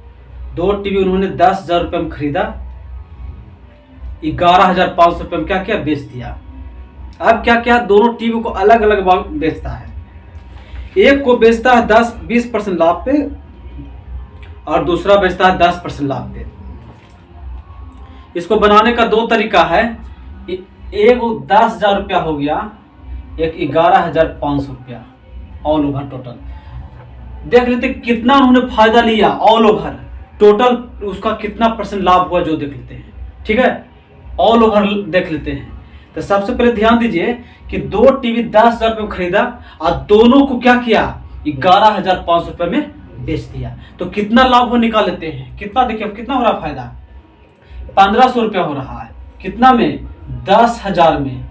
2 टीवी उन्होंने 10,000 रुपये में खरीदा, 11,500 रुपये में क्या किया, बेच दिया। अब क्या क्या, दोनों टीवी को अलग अलग बेचता है। एक को बेचता है 10-20% लाभ पे और दूसरा बेचता है 10% लाभ पे। इसको बनाने का 2 तरीका है, एक 10,000 रुपया हो गया, एक 11,500 रुपया ऑल ओवर टोटल। देख लेते कितना उन्होंने फायदा लिया ऑल ओवर, टोटल उसका कितना % लाभ हुआ जो देख लेते हैं। ठीक है, ऑल ओवर देख लेते हैं। तो सबसे पहले ध्यान दीजिए कि 2 टीवी 10,000 रुपये में खरीदा और दोनों को क्या किया, 11,500 रुपये में बेच दिया। तो कितना लाभ वो निकाल लेते हैं, कितना देखिए अब कितना हो रहा फायदा, 1,500 रुपया हो रहा है, कितना में, 10,000 में।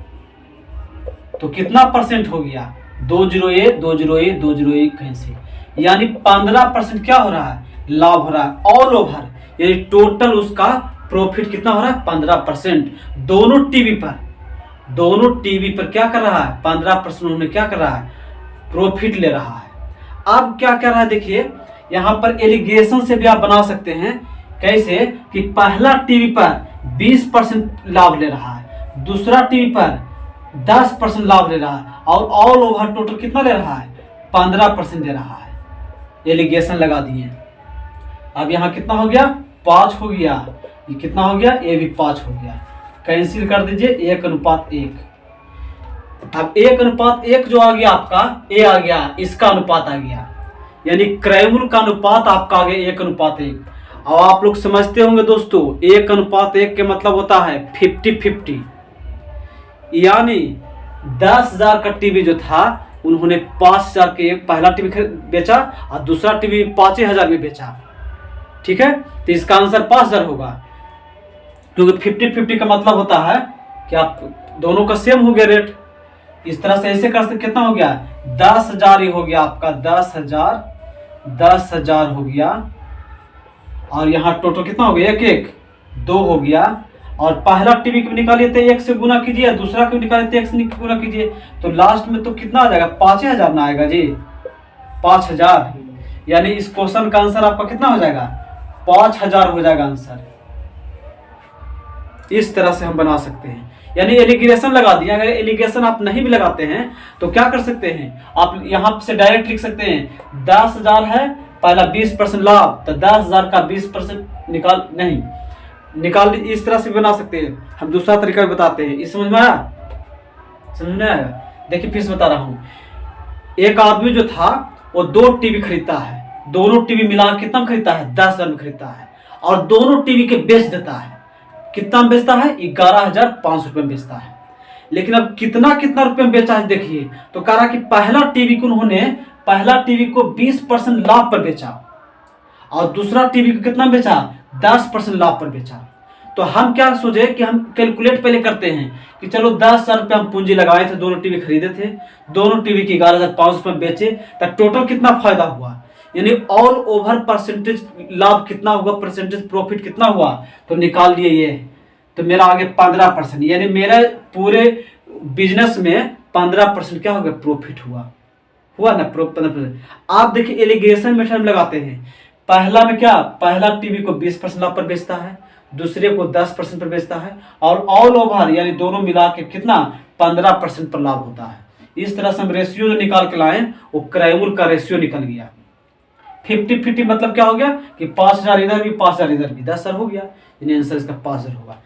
तो कितना % हो गया, 201 201 201 कहीं से, यानी 15% क्या हो रहा है, लाभ हो रहा है ऑल ओवर। यानी टोटल उसका प्रॉफिट कितना हो रहा है, 15%। दोनों टीवी पर क्या कर रहा है, 15% उन्होंने क्या कर रहा है, प्रॉफिट ले रहा है। अब क्या कर रहा है देखिए, यहाँ पर एलिगेशन से भी आप बना सकते हैं। कैसे कि पहला टीवी पर 20% लाभ ले रहा है, दूसरा टीवी पर 10% लाभ ले रहा है, और ऑल ओवर टोटल कितना ले रहा है, 15% दे रहा है। एलिगेशन लगा दिए। अब यहाँ कितना हो गया, 5 हो गया, ये कितना हो गया, ये भी 5 हो गया। कैंसिल कर दीजिए, 1:1। अब 1:1 जो आ गया आपका, ये आ गया, इसका अनुपात आ गया, यानी क्रय मूल्य का अनुपात आपका आ गया 1:1। और आप लोग समझते होंगे दोस्तों, 1:1 के मतलब होता है 50-50, यानी 10,000 का टीवी जो था उन्होंने 5,000 के पहला टीवी बेचा और दूसरा टीवी 5,000 में बेचा। ठीक है, तो इसका आंसर 5,000 होगा, क्योंकि 50-50 का मतलब होता है कि आप दोनों का सेम हो गया रेट। इस तरह से ऐसे कर सकते, कितना हो गया, 10,000 ही हो गया आपका, 10,000 हो गया, और यहाँ टोटल कितना हो गया, 1-1 2 हो गया। और पहला टीवी को निकालिए तो 1 से गुना कीजिए, दूसरा को निकालिए तो 1 से गुना कीजिए, तो लास्ट में तो कितना आ जाएगा, 5,000 ना आएगा जी, 5,000। यानी इस क्वेश्चन का आंसर आपका कितना हो जाएगा, 5,000 हो जाएगा आंसर। इस तरह से हम बना सकते हैं, यानी एलिगेशन लगा दिया। अगर एलिगेशन आप नहीं भी लगाते हैं तो क्या कर सकते हैं, आप यहाँ से डायरेक्ट लिख सकते हैं, 10,000 है, पहला 20% लाभ, तो 10,000 का 20% निकाल इस तरह से बना सकते हैं। हम दूसरा तरीका भी बताते हैं, इस समझ में आया, समझ में आया। देखिए फिर से बता रहा हूँ, एक आदमी जो था वो 2 टीवी खरीदता है, दोनों टीवी मिला कितना खरीदता है, 10,000 में खरीदता है, और दोनों टीवी के बेच देता है। कितना में बेचता है, 11,500 रुपये में बेचता है। लेकिन अब कितना रुपये में बेचा है देखिए, तो कह रहा कि पहला टीवी को 20% लाभ पर बेचा और दूसरा टीवी को कितना बेचा, 10% लाभ पर बेचा। तो हम क्या सोचे कि हम कैलकुलेट पहले करते हैं कि चलो 10,000 रुपये हम पूंजी लगाए थे, दोनों टीवी खरीदे थे, दोनों टीवी की 11,500 रुपये बेचे, तो टोटल कितना फायदा हुआ, यानी ऑल ओवर परसेंटेज लाभ कितना हुआ, परसेंटेज प्रॉफिट कितना हुआ, तो निकाल लिए ये। तो मेरा आगे 15%, यानी मेरा पूरे बिजनेस में 15% क्या हो गया, प्रॉफिट हुआ ना, 15%। आप देखिए एलिगेशन मेथड लगाते हैं, पहला में क्या, पहला टीवी को 20% लाभ पर बेचता है, दूसरे को 10% पर बेचता है, और ऑल ओवर यानी दोनों मिला के कितना 15% पर लाभ होता है। इस तरह से हम रेशियो जो निकाल के लाए वो क्रयमूल्य का रेशियो निकल गया। 50-50 मतलब क्या हो गया कि 5000 इधर भी 5000 इधर भी, 10 हो गया, यानी आंसर इसका 5000 होगा।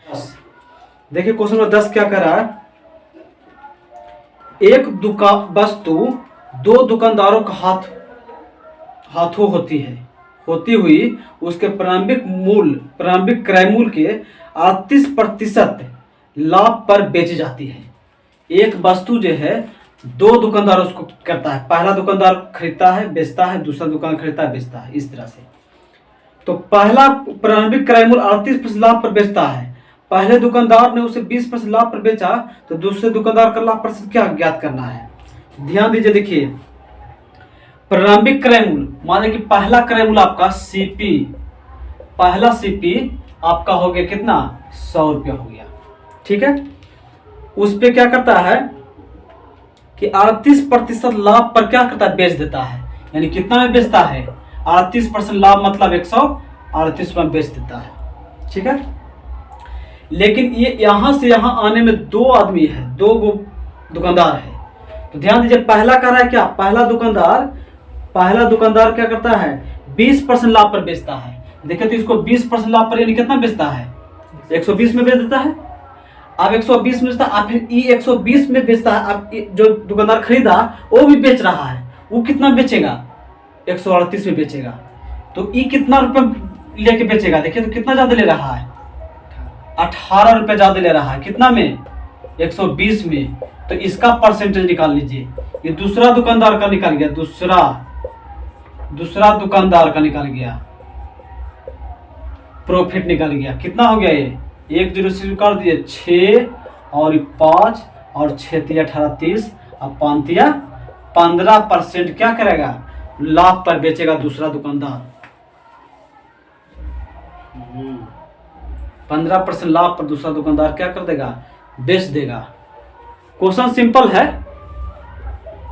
देखिए क्वेश्चन नंबर 10 क्या कर रहा है, एक दुकान वस्तु दो दुकानदारों का हाथों होती हुई उसके प्रारंभिक क्रय मूल्य के 38% लाभ पर बेची जाती है। एक वस्तु जो है दो दुकानदार उसको करता है, पहला दुकानदार खरीदता है बेचता है, दूसरा दुकान खरीदता है बेचता है, इस तरह से। तो पहला प्रारंभिक क्रय मूल्य 38% लाभ पर बेचता है, पहले दुकानदार ने उसे 20% लाभ पर बेचा, तो दूसरे दुकानदार का लाभ प्रतिशत क्या ज्ञात करना है। ध्यान दीजिए, देखिए प्रारंभिक क्रय मूल्य माने कि पहला क्रय मूल्य आपका सीपी, पहला सीपी आपका हो गया कितना 100 रुपया हो गया, ठीक है। उस पे क्या करता है कि 38% लाभ पर क्या करता है बेच देता है, यानी कितना में बेचता है 38% लाभ मतलब 138 में बेच देता है, ठीक है। लेकिन ये यहां से यहां आने में दो आदमी है, दो दुकानदार है। तो ध्यान दीजिए पहला कर रहा है क्या, पहला दुकानदार क्या करता है 20% लाभ पर बेचता है। देखिए तो इसको 20% लाभ पर यानी कितना बेचता है 120 में बेच देता है। अब 120 में बेचता है, अब फिर 120 में बेचता है। अब जो दुकानदार खरीदा वो भी बेच रहा है, वो कितना बेचेगा 138 में बेचेगा। तो ई कितना रुपए लेके बेचेगा, देखिए तो कितना ज्यादा ले रहा है 18 रुपए ज्यादा ले रहा है, कितना में 120 में। तो इसका परसेंटेज निकाल लीजिए, ये दूसरा दुकानदार का निकल गया, दूसरा दुकानदार का निकल गया, प्रॉफिट निकल गया। कितना हो गया ये 1 0 से कर दिए 6 और 5 और 6 3 18 30, अब 5 3 15% क्या करेगा लाभ पर बेचेगा दूसरा दुकानदार। 15% लाभ पर दूसरा दुकानदार क्या कर देगा बेच देगा। क्वेश्चन सिंपल है,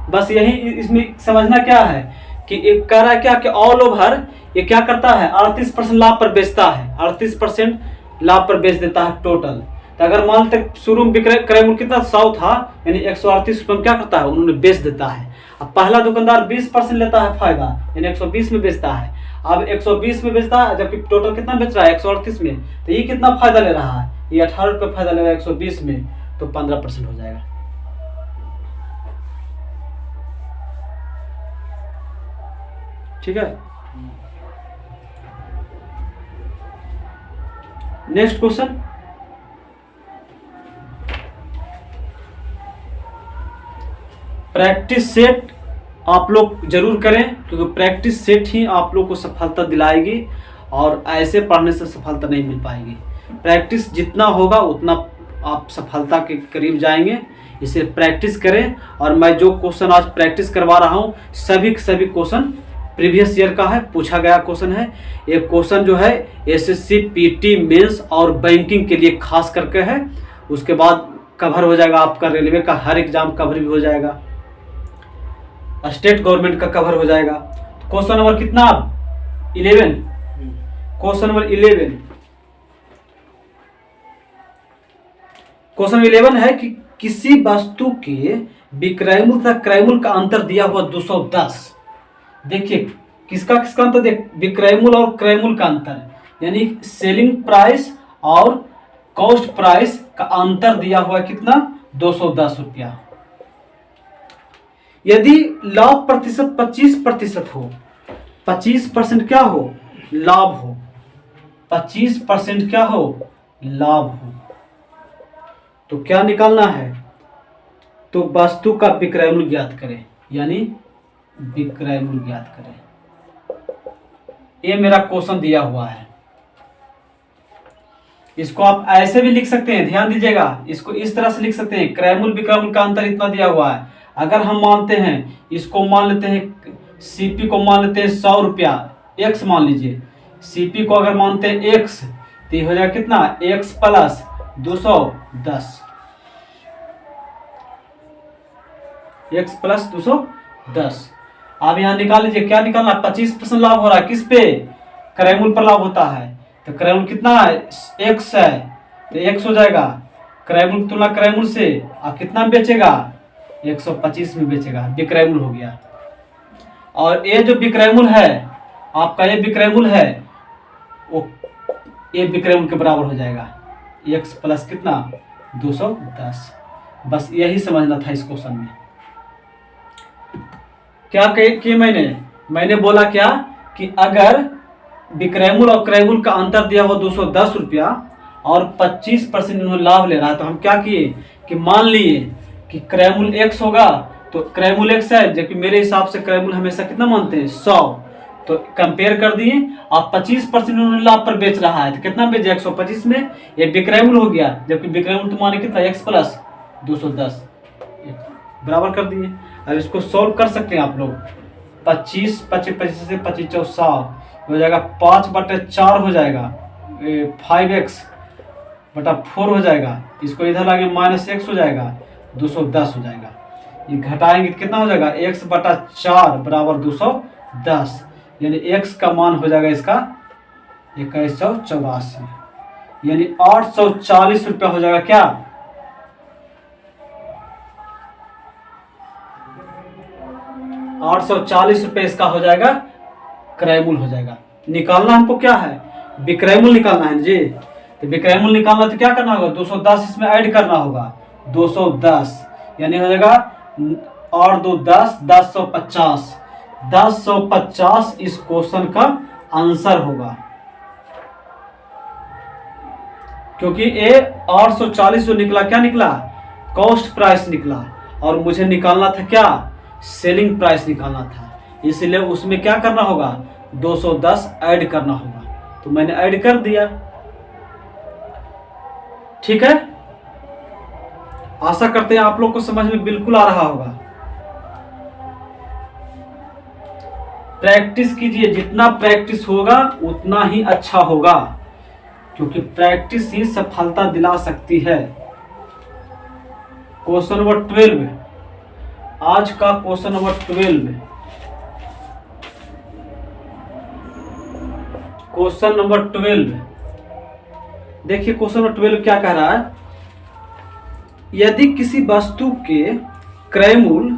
बस यही इसमें समझना क्या है कि एक कह रहा है क्या कि ऑल ओवर ये क्या करता है 38% लाभ पर बेचता है, 38% लाभ पर बेच देता है टोटल। तो अगर मान तक शुरू में क्रय मूल्य कितना 100 था, यानी 138 रुपये में क्या करता है उन्होंने बेच देता है। अब पहला दुकानदार 20% लेता है फायदा, यानी 120 में बेचता है। अब 120 में बेचता है, जबकि टोटल कितना बेच रहा है 138 में, तो ये कितना फायदा ले रहा है, ये 18 रुपये फायदा ले रहा है 120 में, तो 15% हो जाएगा। ठीक है, नेक्स्ट क्वेश्चन, प्रैक्टिस सेट आप लोग जरूर करें, क्योंकि प्रैक्टिस सेट ही आप लोग को सफलता दिलाएगी और ऐसे पढ़ने से सफलता नहीं मिल पाएगी। प्रैक्टिस जितना होगा उतना आप सफलता के करीब जाएंगे, इसे प्रैक्टिस करें। और मैं जो क्वेश्चन आज प्रैक्टिस करवा रहा हूँ सभी क्वेश्चन प्रीवियस ईयर का है, पूछा गया क्वेश्चन है। ये क्वेश्चन जो है एसएससी पीटी मेंस और बैंकिंग के लिए खास करके है। उसके बाद कवर हो जाएगा आपका रेलवे का हर एग्जाम कवर भी हो जाएगा, स्टेट गवर्नमेंट का कवर हो जाएगा। तो क्वेश्चन नंबर कितना 11, क्वेश्चन नंबर 11, क्वेश्चन 11 है कि किसी वस्तु के विक्रय मूल्य तथा क्रय मूल्य का अंतर दिया हुआ 210। देखिए किसका अंतर, देख विक्रय मूल्य और क्रय मूल्य का अंतर, यानी सेलिंग प्राइस और कॉस्ट प्राइस का अंतर दिया हुआ कितना 210 रुपया। यदि लाभ प्रतिशत 25% हो, 25% क्या हो लाभ हो, 25% क्या हो लाभ हो, तो क्या निकालना है, तो वस्तु का विक्रय मूल्य ज्ञात करें, यानी विक्रय मूल्य ज्ञात करें। ये मेरा क्वेश्चन दिया हुआ है, इसको आप ऐसे भी लिख सकते हैं, ध्यान दीजिएगा, इसको इस तरह से लिख सकते हैं, क्रय मूल्य विक्रय मूल्य का अंतर इतना दिया हुआ है। अगर हम मानते हैं इसको, मान लेते हैं सीपी को मान लेते हैं 100 रुपया, एक्स मान लीजिए, सीपी को अगर मानते हैं एक्स, तो ये हो जाएगा कितना एक्स प्लस 210, एक्स प्लस 210। अब यहां निकाल लीजिए क्या निकालना, 25% लाभ हो रहा है किस पे क्रय मूल्य पर लाभ होता है। तो क्रय मूल्य कितना है, x है, तो x हो जाएगा क्रय मूल्य की तुलना क्रय मूल्य से। आप कितना में बेचेगा, 125 में बेचेगा, विक्रय मूल्य हो गया। और ये जो विक्रय मूल्य है आपका, ये विक्रय मूल्य है वो ये विक्रय मूल्य के बराबर हो जाएगा, x प्लस कितना 210। बस यही समझना था इस क्वेश्चन में। क्या कि मैंने बोला क्या कि अगर विक्रय मूल्य और क्रय मूल्य का अंतर दिया हो 210 रुपया और 25% इन्होंने लाभ ले रहा है, तो हम क्या किए कि मान लिए कि क्रय मूल्य x होगा, तो क्रय मूल्य x है, जबकि मेरे हिसाब से क्रय मूल्य हमेशा कितना मानते हैं 100, तो कंपेयर कर दिए। और 25% इन्होंने लाभ पर बेच रहा है, तो कितना बेचे 125 में, ये विक्रय मूल्य हो गया, जबकि विक्रय मूल्य तुम्हारे कितना x प्लस 210 बराबर कर दिए। अब इसको सॉल्व कर सकते हैं आप लोग। 25 से 25 चौ 100 हो जाएगा, 5/4 हो जाएगा, 5x बटा 4 हो जाएगा, इसको इधर लाके -x हो जाएगा, 210 हो जाएगा। ये घटाएंगे कितना हो जाएगा, x/4 बराबर 210, यानी x का मान हो जाएगा इसका 2184, यानी 840 रुपया हो जाएगा। क्या 840 रुपये इसका हो जाएगा, क्रय मूल्य हो जाएगा। निकालना हमको क्या है, विक्रय मूल्य निकालना है जी। तो विक्रय मूल्य निकालना तो क्या करना होगा, 210 इसमें ऐड करना होगा, 210 यानी हो जाएगा 8 2 10, 1050, 1050 इस क्वेश्चन का आंसर होगा। क्योंकि ये 840 जो निकला, क्या निकला, कॉस्ट प्राइस निकला, और मुझे निकालना था क्या, सेलिंग प्राइस निकालना था, इसलिए उसमें क्या करना होगा, 210 ऐड करना होगा, तो मैंने ऐड कर दिया। ठीक है, आशा करते हैं आप लोग को समझ में बिल्कुल आ रहा होगा। प्रैक्टिस कीजिए, जितना प्रैक्टिस होगा उतना ही अच्छा होगा, क्योंकि प्रैक्टिस ही सफलता दिला सकती है। क्वेश्चन नंबर 12, आज का क्वेश्चन नंबर 12, क्वेश्चन नंबर 12 देखिए। क्वेश्चन नंबर 12 क्या कह रहा है, यदि किसी वस्तु के क्रय मूल्य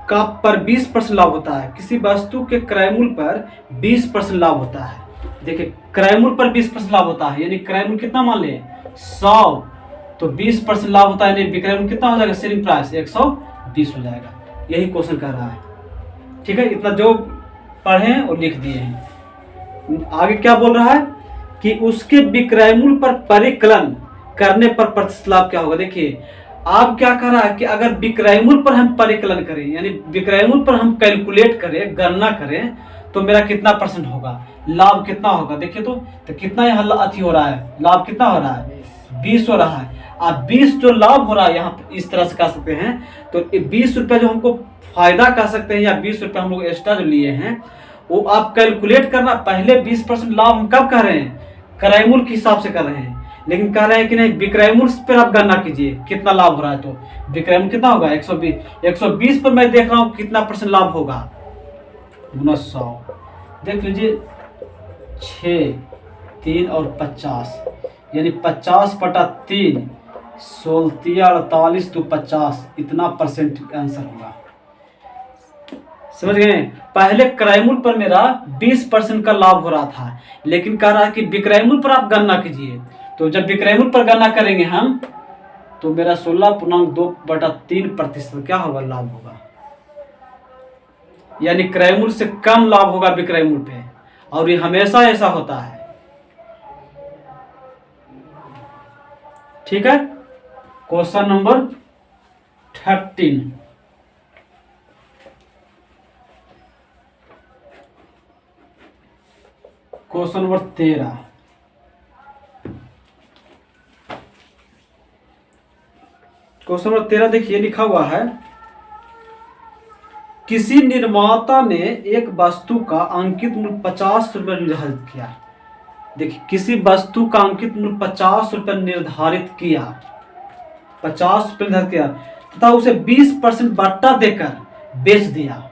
का पर 20% लाभ होता है, किसी वस्तु के क्रय मूल्य पर 20% लाभ होता है। देखिए क्रय मूल्य पर 20% लाभ होता है, यानी क्रय मूल्य कितना मान ले 100, तो 20% लाभ होता है, यानी विक्रय मूल्य कितना हो जाएगा, सेलिंग प्राइस 120 हो जाएगा। यही क्वेश्चन कर रहा है। ठीक है, इतना जो पढ़े और लिख दिए हैं। आगे क्या बोल रहा है कि उसके विक्रय मूल्य पर परिकलन करने पर प्रतिशत लाभ क्या होगा। देखिए आप क्या कह रहा है कि अगर विक्रय मूल्य पर हम परिकलन करें, यानी विक्रय मूल्य पर हम कैलकुलेट करें, गणना करें, तो मेरा कितना परसेंट होगा, लाभ कितना होगा। देखिए तो कितना यहाँ अति हो रहा है, लाभ कितना हो रहा है, 20 हो रहा है। आप 20 जो लाभ हो रहा है यहाँ इस तरह से कह सकते हैं, तो 20 रुपया जो हमको फायदा कह सकते हैं, या 20 रुपया हम लोग एक्स्ट्रा जो लिए हैं, वो आप कैलकुलेट करना। पहले 20% लाभ हम कब कर रहे हैं, क्रय मूल्य के हिसाब से कर रहे हैं, लेकिन कह रहे हैं कि नहीं, विक्रय मूल्य पर आप गणना कीजिए कितना लाभ हो रहा है। तो विक्रय मूल्य कितना होगा 120 पर मैं देख रहा हूँ कितना परसेंट लाभ होगा, 100 देख लीजिए, 6 3 और 50, यानी 50/3, 16 48 तो 50, इतना परसेंट आंसर होगा। समझ गए। पहले क्रय मूल्य पर मेरा 20% का लाभ हो रहा था, लेकिन कह रहा है कि विक्रय मूल्य पर आप गणना कीजिए। तो जब विक्रय मूल्य पर गणना करेंगे हम, तो मेरा 16.2/3% क्या होगा, लाभ होगा। यानी क्रय मूल्य से कम लाभ होगा विक्रय मूल्य पे, और ये हमेशा ऐसा होता है। ठीक है, question number 13, question number 13, question number 13 देखिए, लिखा हुआ है, किसी निर्माता ने एक वस्तु का अंकित मूल्य 50 रुपये निर्धारित किया। देखिए किसी वस्तु का अंकित मूल्य 50 रुपये निर्धारित किया, 50 रुपये निर्धारित किया, तथा उसे 20% बट्टा देकर बेच दिया।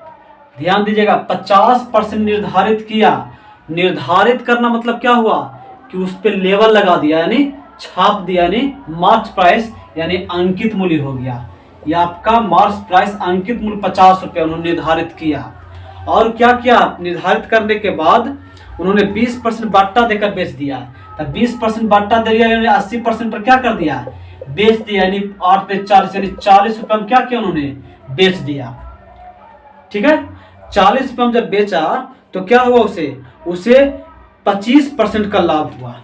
ध्यान दीजिएगा, 50% निर्धारित किया, निर्धारित करना मतलब क्या हुआ कि उस पर लेबल लगा दिया, यानी छाप दिया, यानी मार्क्स प्राइस यानी अंकित मूल्य हो गया। ये आपका मार्क्स प्राइस अंकित मूल्य 50 रुपये उन्होंने निर्धारित किया। और क्या किया, निर्धारित करने के बाद उन्होंने 20% बाट्टा देकर बेच दिया। तब 20% बाट्टा दे दिया, यानी 80% पर क्या कर दिया, बेच दिया, यानी 8 पे 40, यानी 40 रुपये में क्या किया उन्होंने, बेच दिया। ठीक है, 40 रुपये में जब बेचा तो क्या हुआ, उसे 25% का लाभ हुआ।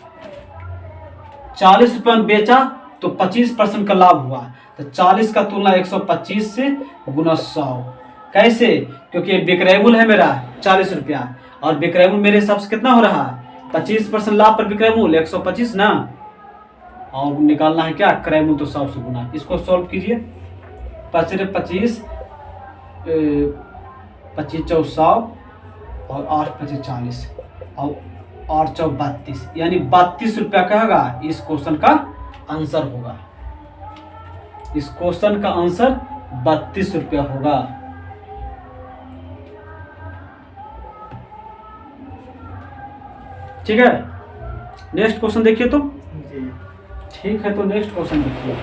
40 रुपये में बेचा तो 25% का लाभ हुआ। तो 40 का तुलना 125 से गुना 100। कैसे, क्योंकि विक्रय मूल्य है मेरा 40 रुपया और विक्रय मूल्य मेरे हिसाब से कितना हो रहा है, 25% लाभ पर विक्रय मूल्य 125 ना, और निकालना है क्या, क्रय मूल्य, तो 100 से गुना। इसको सॉल्व कीजिए, 25 25 4 100 और 8 25 40 और 8 4 32, यानी 32 रुपया का होगा इस क्वेश्चन का आंसर होगा। इस क्वेश्चन का आंसर 32 रुपया होगा। ठीक है, नेक्स्ट क्वेश्चन देखिए तो। जी। ठीक है, तो नेक्स्ट क्वेश्चन देखिए।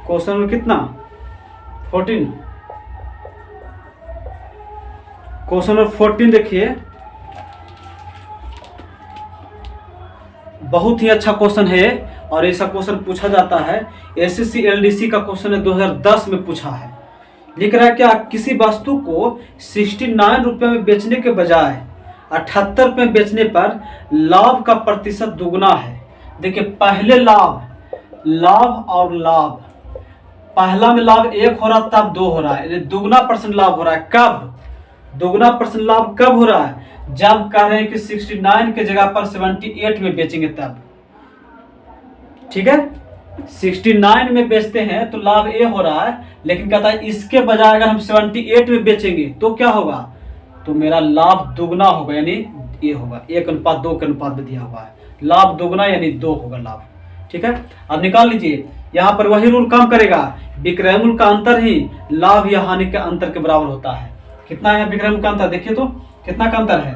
क्वेश्चन नंबर कितना, 14। क्वेश्चन नंबर 14 देखिए, बहुत ही अच्छा क्वेश्चन है और ऐसा क्वेश्चन पूछा जाता है। एसएससी एलडीसी का क्वेश्चन है, 2010 में पूछा है। लिख रहा है क्या, किसी वस्तु को 69 रुपये में बेचने के बजाय 78 रुपये में बेचने पर लाभ का प्रतिशत दुगुना है। देखिए, पहले लाभ और लाभ, पहला में लाभ 1 हो रहा तब 2 हो रहा है, दुगुना % लाभ हो रहा है। कब दुगुना % लाभ कब हो रहा है, जब कह रहे हैं कि 69 के जगह पर 78 में बेचेंगे तब। ठीक है, 69 में बेचते हैं तो लाभ ए हो रहा है, लेकिन कहता है इसके बजाय अगर हम 78 में बेचेंगे तो क्या होगा, तो मेरा लाभ दुगना होगा, यानी ये होगा 1:2 के अनुपात में दिया हुआ है। लाभ दुगना यानी 2 होगा लाभ। ठीक है, अब निकाल लीजिए, यहाँ पर वही रूल काम करेगा, विक्रय मूल्य का अंतर ही लाभ या हानि के अंतर के बराबर होता है। कितना है विक्रय मूल्य का अंतर, देखिए तो कितना का अंतर है,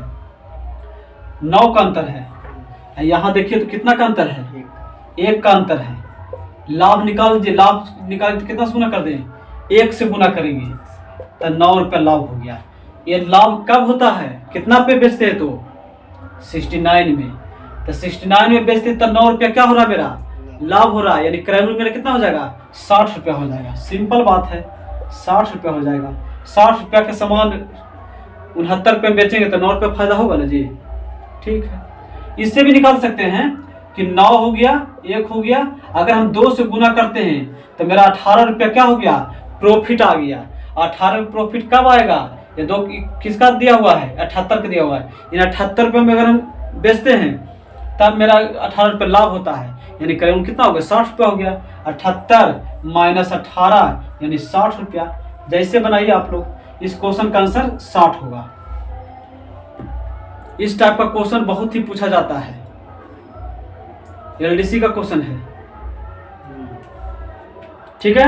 9 का अंतर है। यहाँ देखिए तो कितना का अंतर है, 1 का अंतर है। लाभ निकाल लीजिए, लाभ निकाल कितना से गुना कर दें, 1 से गुना करेंगे तो 9 रुपया लाभ हो गया। ये लाभ कब होता है, कितना पे बेचते हैं तो 69 में, तो 69 में बेचते हैं तो 9 रुपया क्या हो रहा है, मेरा लाभ हो रहा है, यानी क्रय मूल्य मेरा कितना हो जाएगा, 60 रुपया हो जाएगा। सिंपल बात है, 60 रुपया हो जाएगा। 60 रुपया के सामान 69 रुपये में बेचेंगे तो 9 रुपया फायदा होगा ना जी। ठीक है, इससे भी निकाल सकते हैं कि 9 हो गया, 1 हो गया, अगर हम 2 से गुना करते हैं तो मेरा 18 रुपया क्या हो गया, प्रॉफिट आ गया। 18 प्रॉफिट कब आएगा, ये 2 किसका दिया हुआ है, 78 का दिया हुआ है। इन 78 रुपये में अगर हम बेचते हैं तब मेरा 18 रुपये लाभ होता है, यानी करीब कितना हो गया, 60 रुपया हो गया। 78 - 18 यानी 60 रुपया। जैसे बनाइए आप लोग, इस क्वेश्चन का आंसर 60 होगा। इस टाइप का क्वेश्चन बहुत ही पूछा जाता है, एलडीसी का क्वेश्चन है। ठीक है,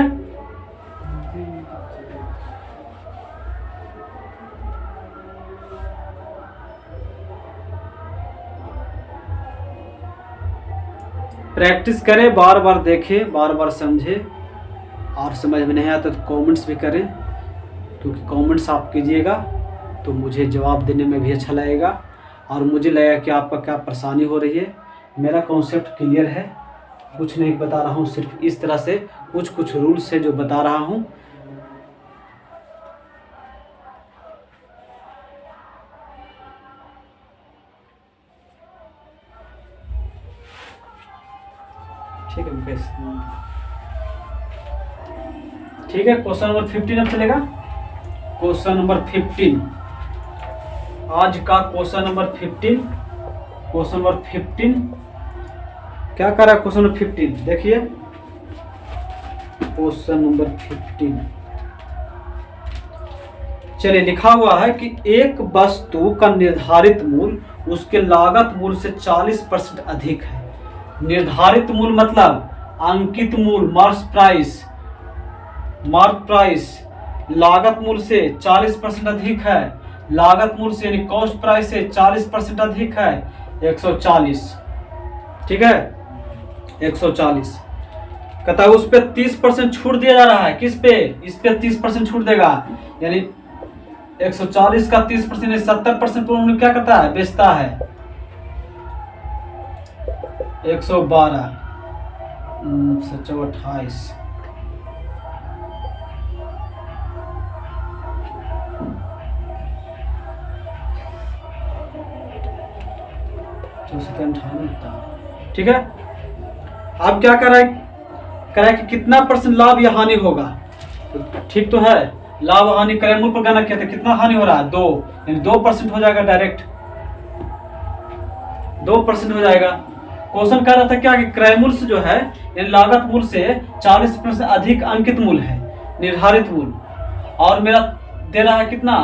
प्रैक्टिस करें, बार बार देखें, बार बार समझें, और समझ में नहीं आता तो कमेंट्स भी करें, क्योंकि कमेंट्स आप कीजिएगा तो मुझे जवाब देने में भी अच्छा लगेगा और मुझे लगेगा कि आपका क्या परेशानी हो रही है। मेरा कॉन्सेप्ट क्लियर है, कुछ नहीं बता रहा हूँ, सिर्फ इस तरह से कुछ रूल्स है जो बता रहा हूँ। ठीक है मुकेश, ठीक है। क्वेश्चन नंबर 15 अब चलेगा। क्वेश्चन नंबर 15, आज का क्वेश्चन नंबर 15। क्वेश्चन नंबर 15 क्या कर रहा है, क्वेश्चन नंबर 15 देखिए। क्वेश्चन नंबर 15 चलिए, लिखा हुआ है कि एक वस्तु का निर्धारित मूल्य उसके लागत मूल्य से 40% अधिक है। निर्धारित मूल्य मतलब अंकित मूल्य, मार्क प्राइस लागत मूल्य से 40% अधिक है। लागत मूल्य से यानी कॉस्ट प्राइस से 40% अधिक है 140। ठीक है, 140 कहता है उस पे 30% छूट दिया जा रहा है। किस पे? इस पे 30% छूट देगा, यानी 140 का 30% 70% पर उन्होंने क्या करता है, बेचता है। 112 28 ठीक है। अब क्या कर रहा है कि कितना परसेंट लाभ या हानि होगा। तो ठीक तो है, लाभ हानि क्रय मूल्य पर गणना किया था, कितना हानि हो रहा है 2, यानी 2% हो जाएगा, डायरेक्ट 2% हो जाएगा। क्वेश्चन कह रहा था क्या कि क्रय मूल्य से जो है यानी लागत मूल्य से 40% अधिक अंकित मूल्य है, निर्धारित मूल्य, और मेरा दे रहा है कितना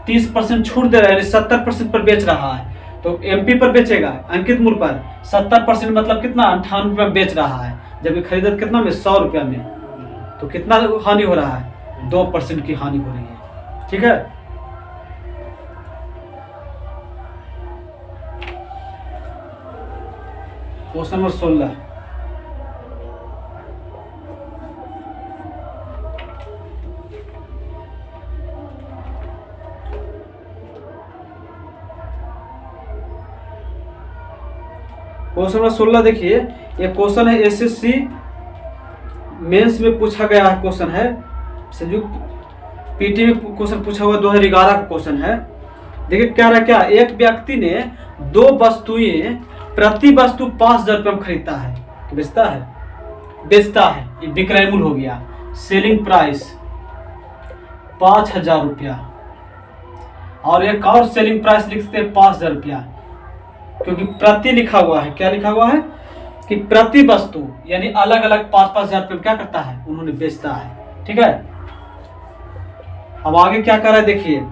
30% छूट दे रहा है, यानी 70% पर बेच रहा है। तो एमपी पर बेचेगा अंकित मूल्य पर 70% मतलब कितना 98 रुपया बेच रहा है, जबकि खरीदत कितना में 100 रुपया में। तो कितना हानि हो रहा है, 2% की हानि हो रही है। ठीक है, क्वेश्चन नंबर 16। क्वेश्चन नंबर 16 देखिए, ये क्वेश्चन है एसएससी मेंस में पूछा गया है, क्वेश्चन है संयुक्त पीटी में क्वेश्चन पूछा हुआ 2011 का क्वेश्चन है। देखिए क्या रहा, क्या एक व्यक्ति ने 2 वस्तुएं प्रति वस्तु 5,000 रुपये में खरीदता है, तो बेचता है, ये विक्रय मूल्य हो गया। सेलिंग प्राइस 5,000 रुपया, और एक और सेलिंग प्राइस लिखते हैं 5,000 रुपया, क्योंकि प्रति लिखा हुआ है। क्या लिखा हुआ है कि प्रति वस्तु यानी अलग अलग 5,000 रुपये क्या करता है, उन्होंने बेचता है। ठीक है, अब आगे क्या कर रहा है देखिए,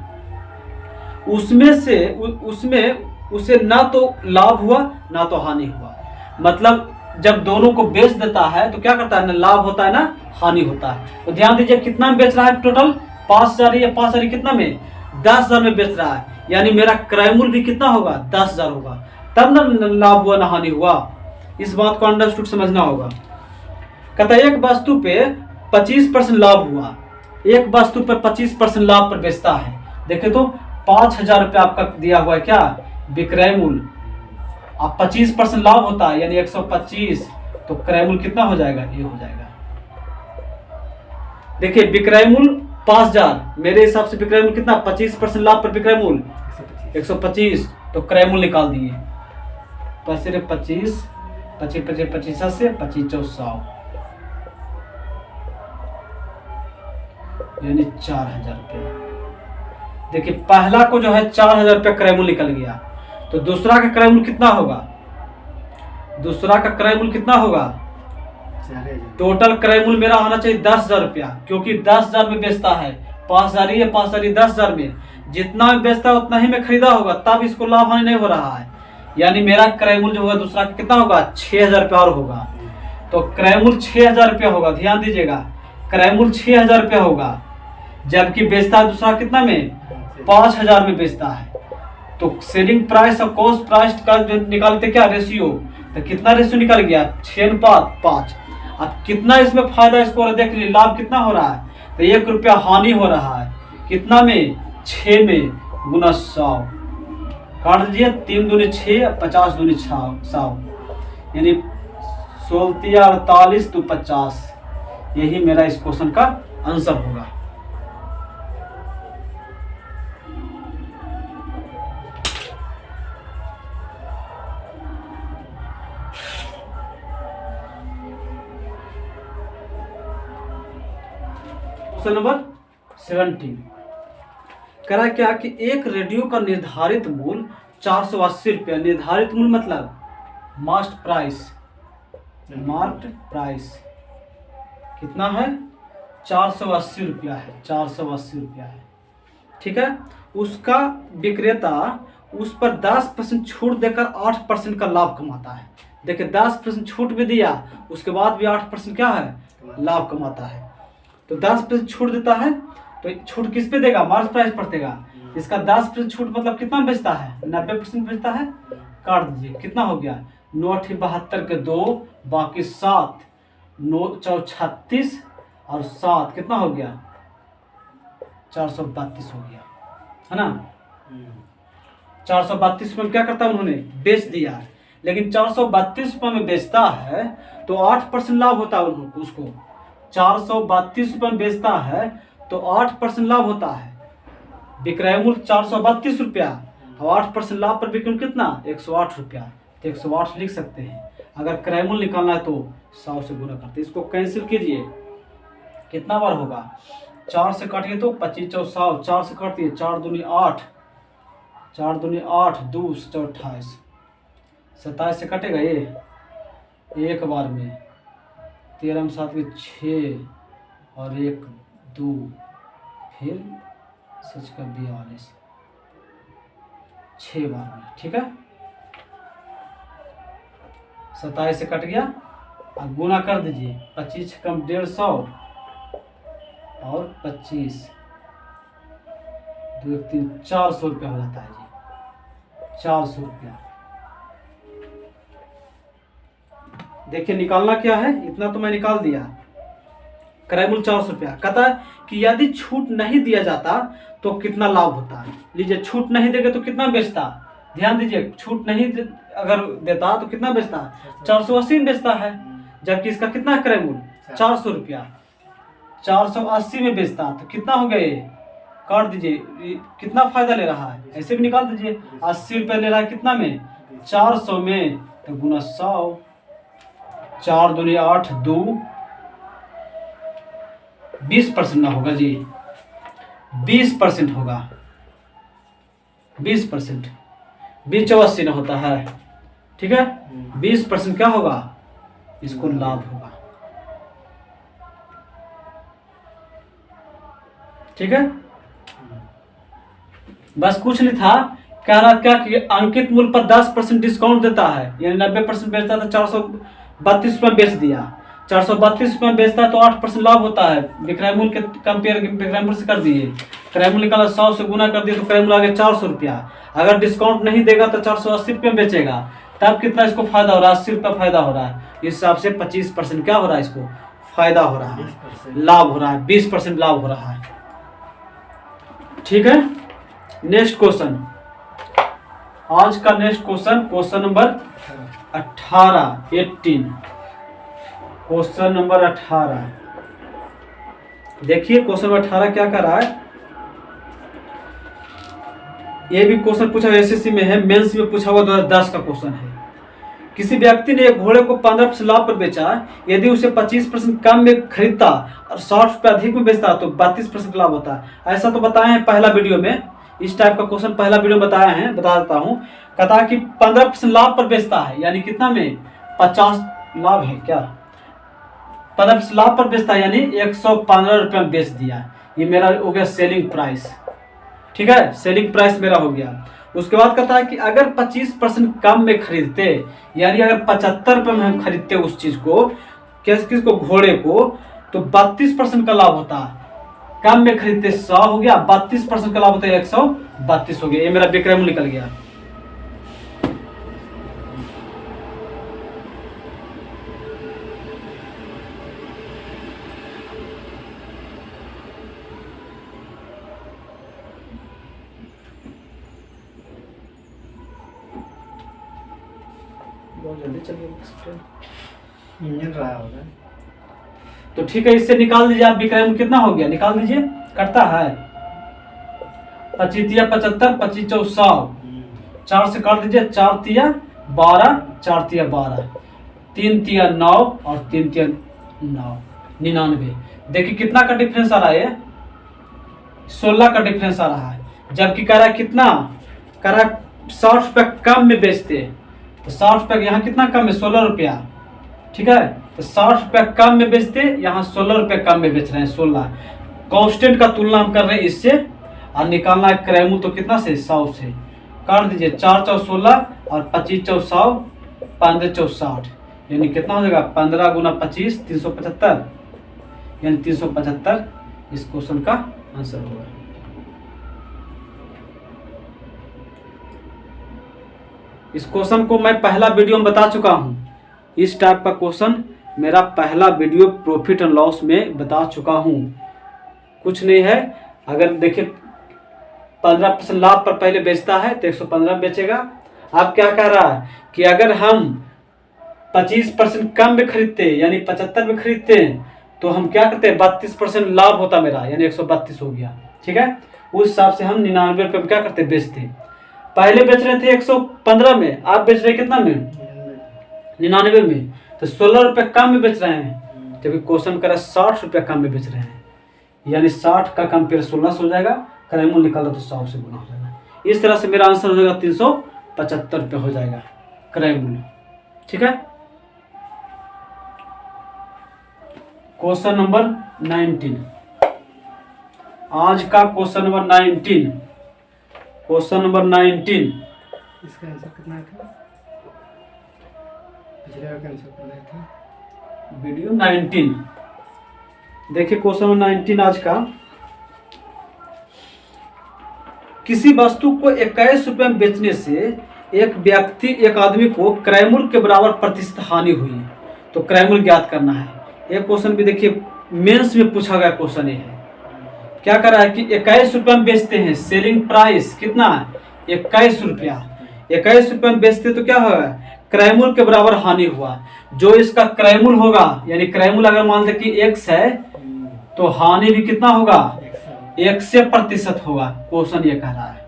उसमें उसे ना तो लाभ हुआ ना तो हानि हुआ। मतलब जब दोनों को बेच देता है तो क्या करता है, ना लाभ होता है ना हानि होता है। तो ध्यान दीजिए कितना में बेच रहा है, टोटल 5,000 या 5,000 कितना में 10,000 में बेच रहा है, यानी मेरा क्रय मूल्य भी कितना होगा 10,000 होगा, तब ना लाभ हुआ ना हानि हुआ। इस बात को अंडरस्टूड समझना होगा। कहता है एक वस्तु पे 25% लाभ हुआ, एक वस्तु पर 25% लाभ पर बेचता है। देखे तो 5,000 रुपये आपका दिया हुआ है क्या, विक्रय मूल्य, अब 25% लाभ होता है यानी 125, तो क्रय मूल्य कितना हो जाएगा, ये हो जाएगा। देखिए विक्रय मूल्य 5,000, मेरे हिसाब से विक्रय मूल्य कितना 25% लाभ पर विक्रय मूल्य 125, तो क्रय मूल्य निकाल दिए 25 से 25 यानी 4,000 रुपये। देखिए पहला को जो है 4,000 रुपये क्रय मूल्य निकल गया, तो दूसरा का क्रय मूल्य कितना होगा, दूसरा का क्रय मूल्य कितना होगा, टोटल क्रय मूल्य मेरा होना चाहिए 10,000 रुपया, क्योंकि 10,000 में बेचता है, 5,000 ही है, 5,000 ही 10,000 में, जितना में बेचता है उतना ही में खरीदा होगा, तब इसको लाभ हानि नहीं हो रहा है। यानी मेरा क्रय मूल्य जो होगा दूसरा का कितना होगा 6,000 रुपया और होगा, तो क्रय मूल्य 6,000 रुपया होगा। ध्यान दीजिएगा क्रय मूल्य 6,000 रुपया होगा, जबकि बेचता है दूसरा कितना में 5,000 में बेचता है। तो सेलिंग प्राइस और कॉस्ट प्राइस का जो निकालते क्या रेशियो, तो कितना रेशियो निकल गया 6:5। अब कितना इसमें फायदा इसको देख लीजिए, लाभ कितना हो रहा है, तो 1 रुपया हानि हो रहा है, कितना में 6 में गुना 100, काट दीजिए 3 दूनी 6, 50 दूनी 100, यानी 16 48 तो 50। यही मेरा इस क्वेश्चन का आंसर होगा। क्वेश्चन नंबर 17 करा क्या कि एक रेडियो का निर्धारित मूल्य 480 रुपया, निर्धारित मूल्य मतलब मार्क्ड प्राइस कितना है 480 रुपया है, 480 रुपया है। ठीक है, उसका विक्रेता उस पर 10% छूट देकर 8% का लाभ कमाता है। देखिए 10% छूट भी दिया, उसके बाद भी 8% क्या है लाभ कमाता है। तो 10% छूट देता है तो छूट किस पे देगा, मार्केट प्राइस पर देगा। इसका 10% छूट मतलब कितना बेचता है, 90% बेचता है। काट दीजिए, कितना हो गया 9 × 72 के 2, बाकी 7, 9 × 36 और 7 कितना हो गया 432 हो गया, है ना। 432 रुपये में क्या करता है उन्होंने बेच दिया। लेकिन 432 रुपये में बेचता है तो 8% लाभ होता है उसको। 432 रुपये में बेचता है तो 8% लाभ होता है। विक्रय मूल्य 432 रुपया और 8% लाभ पर विक्रय कितना 108 रुपया। तो 108 लिख सकते हैं। अगर क्रय मूल्य निकालना है तो 100 से गुना करते हैं। इसको कैंसिल कीजिए, कितना बार होगा 4 से काटिए तो 25 × 100, 4 से काटिए 4 दूनी 8, 4 दूनी 8, 2 × 28, 27 से कटेगा ये एक बार में, 13 × 7 के 6 और 1 2, फिर 7 का 42, 6 बार में, ठीक है। 27 से कट गया, अब गुना कर दीजिए 25 कम 150 और 25, 2 3 400 रुपया हो जाता है जी, 400 रुपया। देखिए निकालना क्या है, इतना तो मैं निकाल दिया। क्रय मूल्य 400 रुपया। कहता है कि यदि छूट नहीं दिया जाता तो कितना लाभ होता है। लीजिए छूट नहीं देगा तो कितना बेचता, ध्यान दीजिए, छूट नहीं अगर देता तो कितना बेचता 480 में बेचता है। जबकि इसका कितना क्रय मूल्य 400 रुपया, 480 में बेचता तो कितना हो गया ये, काट दीजिए, कितना फायदा ले रहा है, ऐसे भी निकाल दीजिए। 80 रुपये ले रहा है कितना में 400 में, तो गुना 100, 4 दूनी 8, 2 20% ना होगा जी, 20% होगा, 20%, 20 × 80 ना होता है, ठीक है। 20% क्या होगा, इसको लाभ होगा, ठीक है। बस कुछ नहीं था, कह रहा क्या कि अंकित मूल्य पर 10% डिस्काउंट देता है, यानी 90% बेचता था 432 रुपये बेच दिया, 432 रुपये बेचता है तो 8% लाभ होता है। विक्रय मूल्य के कंपेयर विक्रय मूल्य से कर दिए, क्रय मूल्य निकाला 100 से गुना कर दिए तो क्रय मूल्य आ गया 400 रुपया। अगर डिस्काउंट नहीं देगा तो 480 रुपये में बेचेगा, तब कितना इसको फायदा हो रहा है, 80 रुपया फायदा हो रहा है। इस हिसाब से 25% क्या हो रहा है, इसको फायदा हो रहा है, लाभ हो रहा है, 20% लाभ हो रहा है, ठीक है। नेक्स्ट क्वेश्चन, आज का next question number 18, question number 18। देखिए क्वेश्चन नंबर 18 क्या कर रहा है। ये भी क्वेश्चन पूछा एसएससी में है, मेंस में पूछा हुआ 2010 का क्वेश्चन है। किसी व्यक्ति ने एक घोड़े को 15% लाभ पर बेचा, यदि उसे 25% कम में खरीदता और 60 रुपये अधिक में बेचता तो 32% लाभ होता है। ऐसा तो बताए हैं पहला वीडियो में, इस टाइप का क्वेश्चन पहला वीडियो बताया है, बता देता हूँ। कहता है कि 15% लाभ पर बेचता है, यानी कितना में 50 लाभ है क्या, 15% लाभ पर बेचता है यानी 115 रुपये में बेच दिया। ये मेरा हो गया सेलिंग प्राइस, ठीक है, सेलिंग प्राइस मेरा हो गया। उसके बाद कहता है कि अगर 25% कम में खरीदते, यानी अगर 75 रुपये में हम खरीदते उस चीज को, किसको घोड़े को, तो 32% का लाभ होता है। कम में खरीदते 100 हो गया, 32% का लाभ होता है 132 हो गया। ये मेरा विक्रय मूल्य निकल गया। बहुत जल्दी चलिए, इंजन रहा होगा तो ठीक है, इससे निकाल दीजिए आप विक्रय मूल्य कितना हो गया, निकाल दीजिए, कटता है 25 × 75, 25 × 100, 4 से काट दीजिए, 4 × 12, 4 × 12, 3 × 9 और 3 × 9, 99। देखिए कितना का डिफरेंस आ रहा है, 16 का डिफरेंस आ रहा है। जबकि कह रहा है कितना, कह रहा है 60 रुपये कम में बेचते, तो 60 रुपये यहाँ कितना कम है 16 रुपया, ठीक है। तो 60 रुपये कम में बेचते, यहाँ 16 रुपये कम में बेच रहे हैं, 16। कांस्टेंट का तुलना हम कर रहे हैं इससे, और निकालना है क्रय मूल्य तो कितना से 100 से, काट दीजिए, 4 चौ 16 और 25 चौ 100, 5 चौ 60, यानी कितना हो जाएगा 15 गुना 25 375, यानी 375 इस क्वेश्चन का आंसर होगा। इस क्वेश्चन को मैं पहला वीडियो में बता चुका हूं। इस टाइप का क्वेश्चन मेरा पहला वीडियो प्रॉफिट एंड लॉस में बता चुका हूं। कुछ नहीं है, अगर देखिए 15% लाभ पर पहले बेचता है तो 115 बेचेगा। अब क्या कह रहा है कि अगर हम 25% कम में खरीदते यानी 75 में खरीदते हैं तो हम क्या करते हैं 32% लाभ होता मेरा, यानी 132 हो गया। ठीक है, उस हिसाब से हम 99 रुपये में क्या करते बेचते। पहले बेच रहे थे 115 में, आप बेच रहे कितना में 99 में, तो 16 रुपये कम में बेच रहे हैं। जबकि क्वेश्चन करा 60 रुपये कम में बेच रहे हैं, यानी 60 का कंपेयर 16 से हो जाएगा, क्रय मूल्य निकाला तो 100 से गुना हो जाएगा। इस तरह से मेरा आंसर हो जाएगा 375 रुपये हो जाएगा क्रय मूल्य। ठीक है, क्वेश्चन नंबर 19, आज का क्वेश्चन नंबर 19, क्वेश्चन नंबर 19 इसका आंसर कितना था? पिछले का आंसर कितना था? वीडियो 19 देखिए, क्वेश्चन नंबर 19 आज का। किसी वस्तु को 21 रुपये में बेचने से एक आदमी को क्रय मूल्य के बराबर प्रतिशत हानि हुई, तो क्रय मूल्य ज्ञात करना है। ये क्वेश्चन भी देखिए मेंस में पूछा गया क्वेश्चन है। क्या कर रहा है कि 21 रुपये में बेचते हैं, सेलिंग प्राइस कितना 21 रुपया, 21 रुपये में बेचते तो क्या होगा क्रय मूल्य के बराबर हानि हुआ। जो इसका क्रय मूल्य होगा, यानी क्रय मूल्य अगर मान लें कि x है तो हानि भी कितना होगा 100% होगा। क्वेश्चन ये कह रहा है।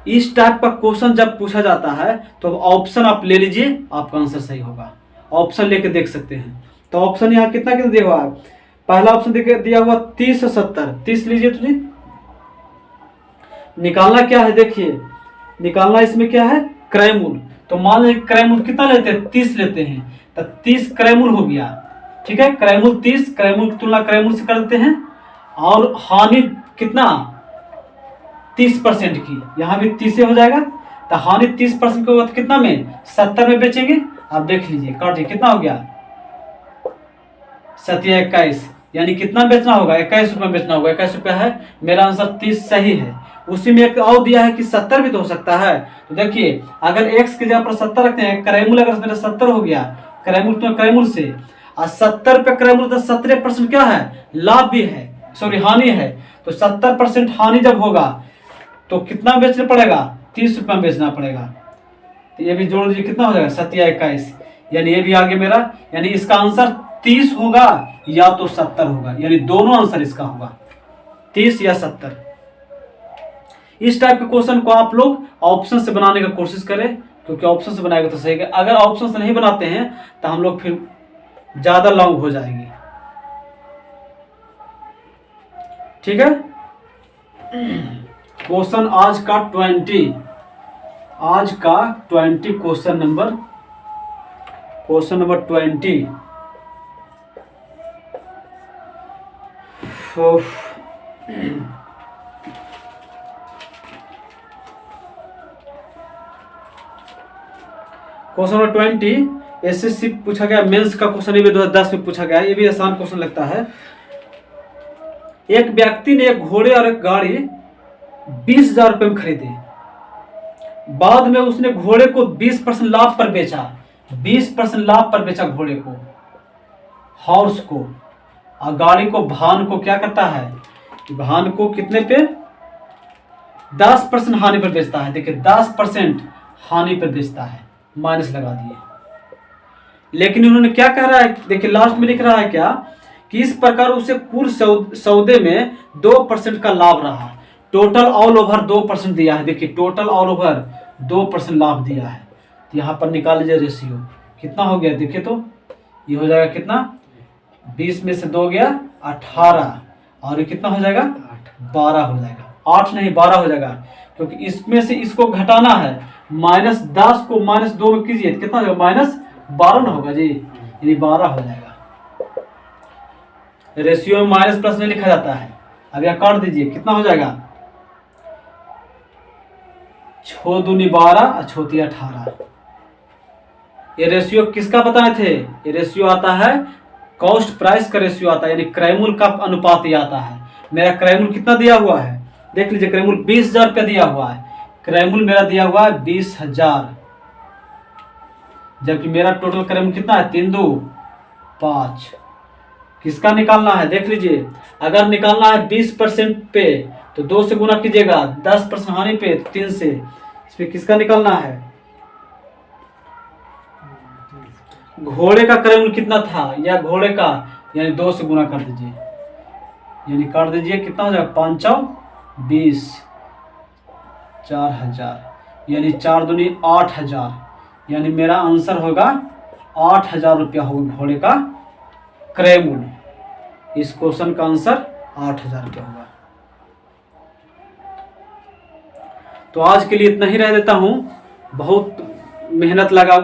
इस टाइप का क्वेश्चन जब पूछा जाता है तो ऑप्शन आप ले लीजिए, आपका आंसर सही होगा। ऑप्शन लेके देख सकते हैं। तो ऑप्शन यहाँ कितना कितना दिया हुआ है, पहला ऑप्शन दिया हुआ 30 से 70, 30 लीजिए तो जी। निकालना क्या है, देखिए निकालना इसमें क्या है क्रय मूल्य। तो मान लीजिए क्रय मूल्य कितना लेते हैं 30 लेते हैं, तो 30 क्रय मूल्य हो गया। ठीक है, क्रय मूल्य 30, क्रय मूल्य की तुलना क्रय मूल्य से कर देते हैं, और हानि कितना 30% की, यहाँ भी 30 हो जाएगा। तो हानि 30% के बाद कितना में 70 में बेचेंगे। आप देख लीजिए काटिए कितना हो गया 7 यानी कितना बेचना होगा 21 रुपये बेचना होगा। 21 रुपया है, मेरा आंसर 30 सही है। उसी में एक और दिया है कि 70 भी तो हो सकता है। तो देखिए अगर x की जगह पर 70 रखते हैं, क्रय मूल्य अगर मेरा 70 हो गया, क्रय मूल्य तो क्रय मूल्य से, और 70 पे क्रय मूल्य तो 17% क्या है लाभ भी है, सॉरी हानि है। तो 70% हानि जब होगा तो कितना बेचना पड़ेगा 30 रुपये में बेचना पड़ेगा। तो ये भी जोड़ दीजिए कितना हो जाएगा 7 यानी ये भी आगे मेरा, यानी इसका आंसर 30 होगा या तो 70 होगा, यानी दोनों आंसर इसका होगा 30 या 70। इस टाइप के क्वेश्चन को आप लोग ऑप्शन से बनाने का कोशिश करें, क्योंकि ऑप्शन से बनाएगा तो सही है। अगर ऑप्शन से नहीं बनाते हैं तो हम लोग फिर ज्यादा लॉन्ग हो जाएंगे। ठीक है, क्वेश्चन आज का 20 question number 20। Question number 20 SSC पूछा गया, मेंस का क्वेश्चन ये भी 2010 में पूछा गया। ये भी आसान क्वेश्चन लगता है। एक व्यक्ति ने एक घोड़े और एक गाड़ी 20,000 रुपये में खरीदे, बाद में उसने घोड़े को 20% लाभ पर बेचा, 20% लाभ पर बेचा घोड़े को, हॉर्स को, और गाड़ी को भान को क्या करता है, भान को कितने पे 10% हानि पर बेचता है। देखिए 10% हानि पर बेचता है, माइनस लगा दिए। लेकिन उन्होंने क्या कह रहा है, देखिए लास्ट में लिख रहा है क्या कि इस प्रकार उसे कुल सौदे में 2% का लाभ रहा, टोटल ऑल ओवर 2% दिया है। देखिए टोटल ऑल ओवर 2% लाभ दिया है। तो यहाँ पर निकाल लीजिए रेशियो कितना हो गया, देखिए तो ये हो जाएगा कितना 20 में से 2 गया 18, और ये कितना हो जाएगा 12 हो जाएगा, 8 नहीं 12 हो जाएगा, क्योंकि इसमें से इसको घटाना है। -10 को -2 में कीजिए कितना हो जाएगा -12 ना होगा जी, यानी 12 हो जाएगा। रेशियो में माइनस प्लस नहीं लिखा जाता है। अब यहाँ काट दीजिए कितना हो जाएगा 6 दूनी 12 और छोटी 18। ये रेशियो किसका बताए थे? ये रेशियो आता है कॉस्ट प्राइस का रेशियो आता है, यानी क्रय मूल्य का अनुपात ये आता है। मेरा क्रय मूल्य कितना दिया हुआ है? देख लीजिए, क्रय मूल्य 20,000 रुपया दिया हुआ है। क्रय मूल्य मेरा दिया हुआ है 20,000, जबकि मेरा टोटल क्रय मूल्य कितना है? 3 2 5। किसका निकालना है? देख लीजिए, अगर निकालना है 20% पे तो 2 से गुना कीजिएगा, 10% हानि पे 3 से। इसमें किसका निकालना है? घोड़े का क्रय मूल्य कितना था, या घोड़े का, यानी 2 से गुना कर दीजिए, यानी कर दीजिए कितना हो जाएगा? 5 20, 4,000, यानी 4 दूनी 8,000, यानी मेरा आंसर होगा 8,000 रुपया होगा घोड़े का क्रय मूल्य। इस क्वेश्चन का आंसर 8,000 रुपया होगा। तो आज के लिए इतना ही रह देता हूँ। बहुत मेहनत लगा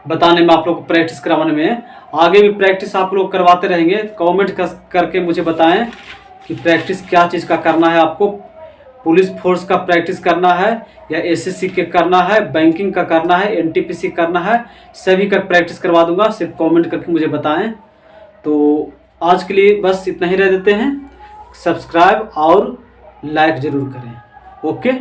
बताने में, आप लोग को प्रैक्टिस करवाने में। आगे भी प्रैक्टिस आप लोग करवाते रहेंगे। कमेंट करके मुझे बताएं कि प्रैक्टिस क्या चीज़ का करना है आपको। पुलिस फोर्स का प्रैक्टिस करना है, या एसएससी के करना है, बैंकिंग का करना है, एनटीपीसी करना है, सभी का प्रैक्टिस करवा दूंगा। सिर्फ कमेंट करके मुझे बताएं। तो आज के लिए बस इतना ही रह देते हैं। सब्सक्राइब और लाइक ज़रूर करें। ओके।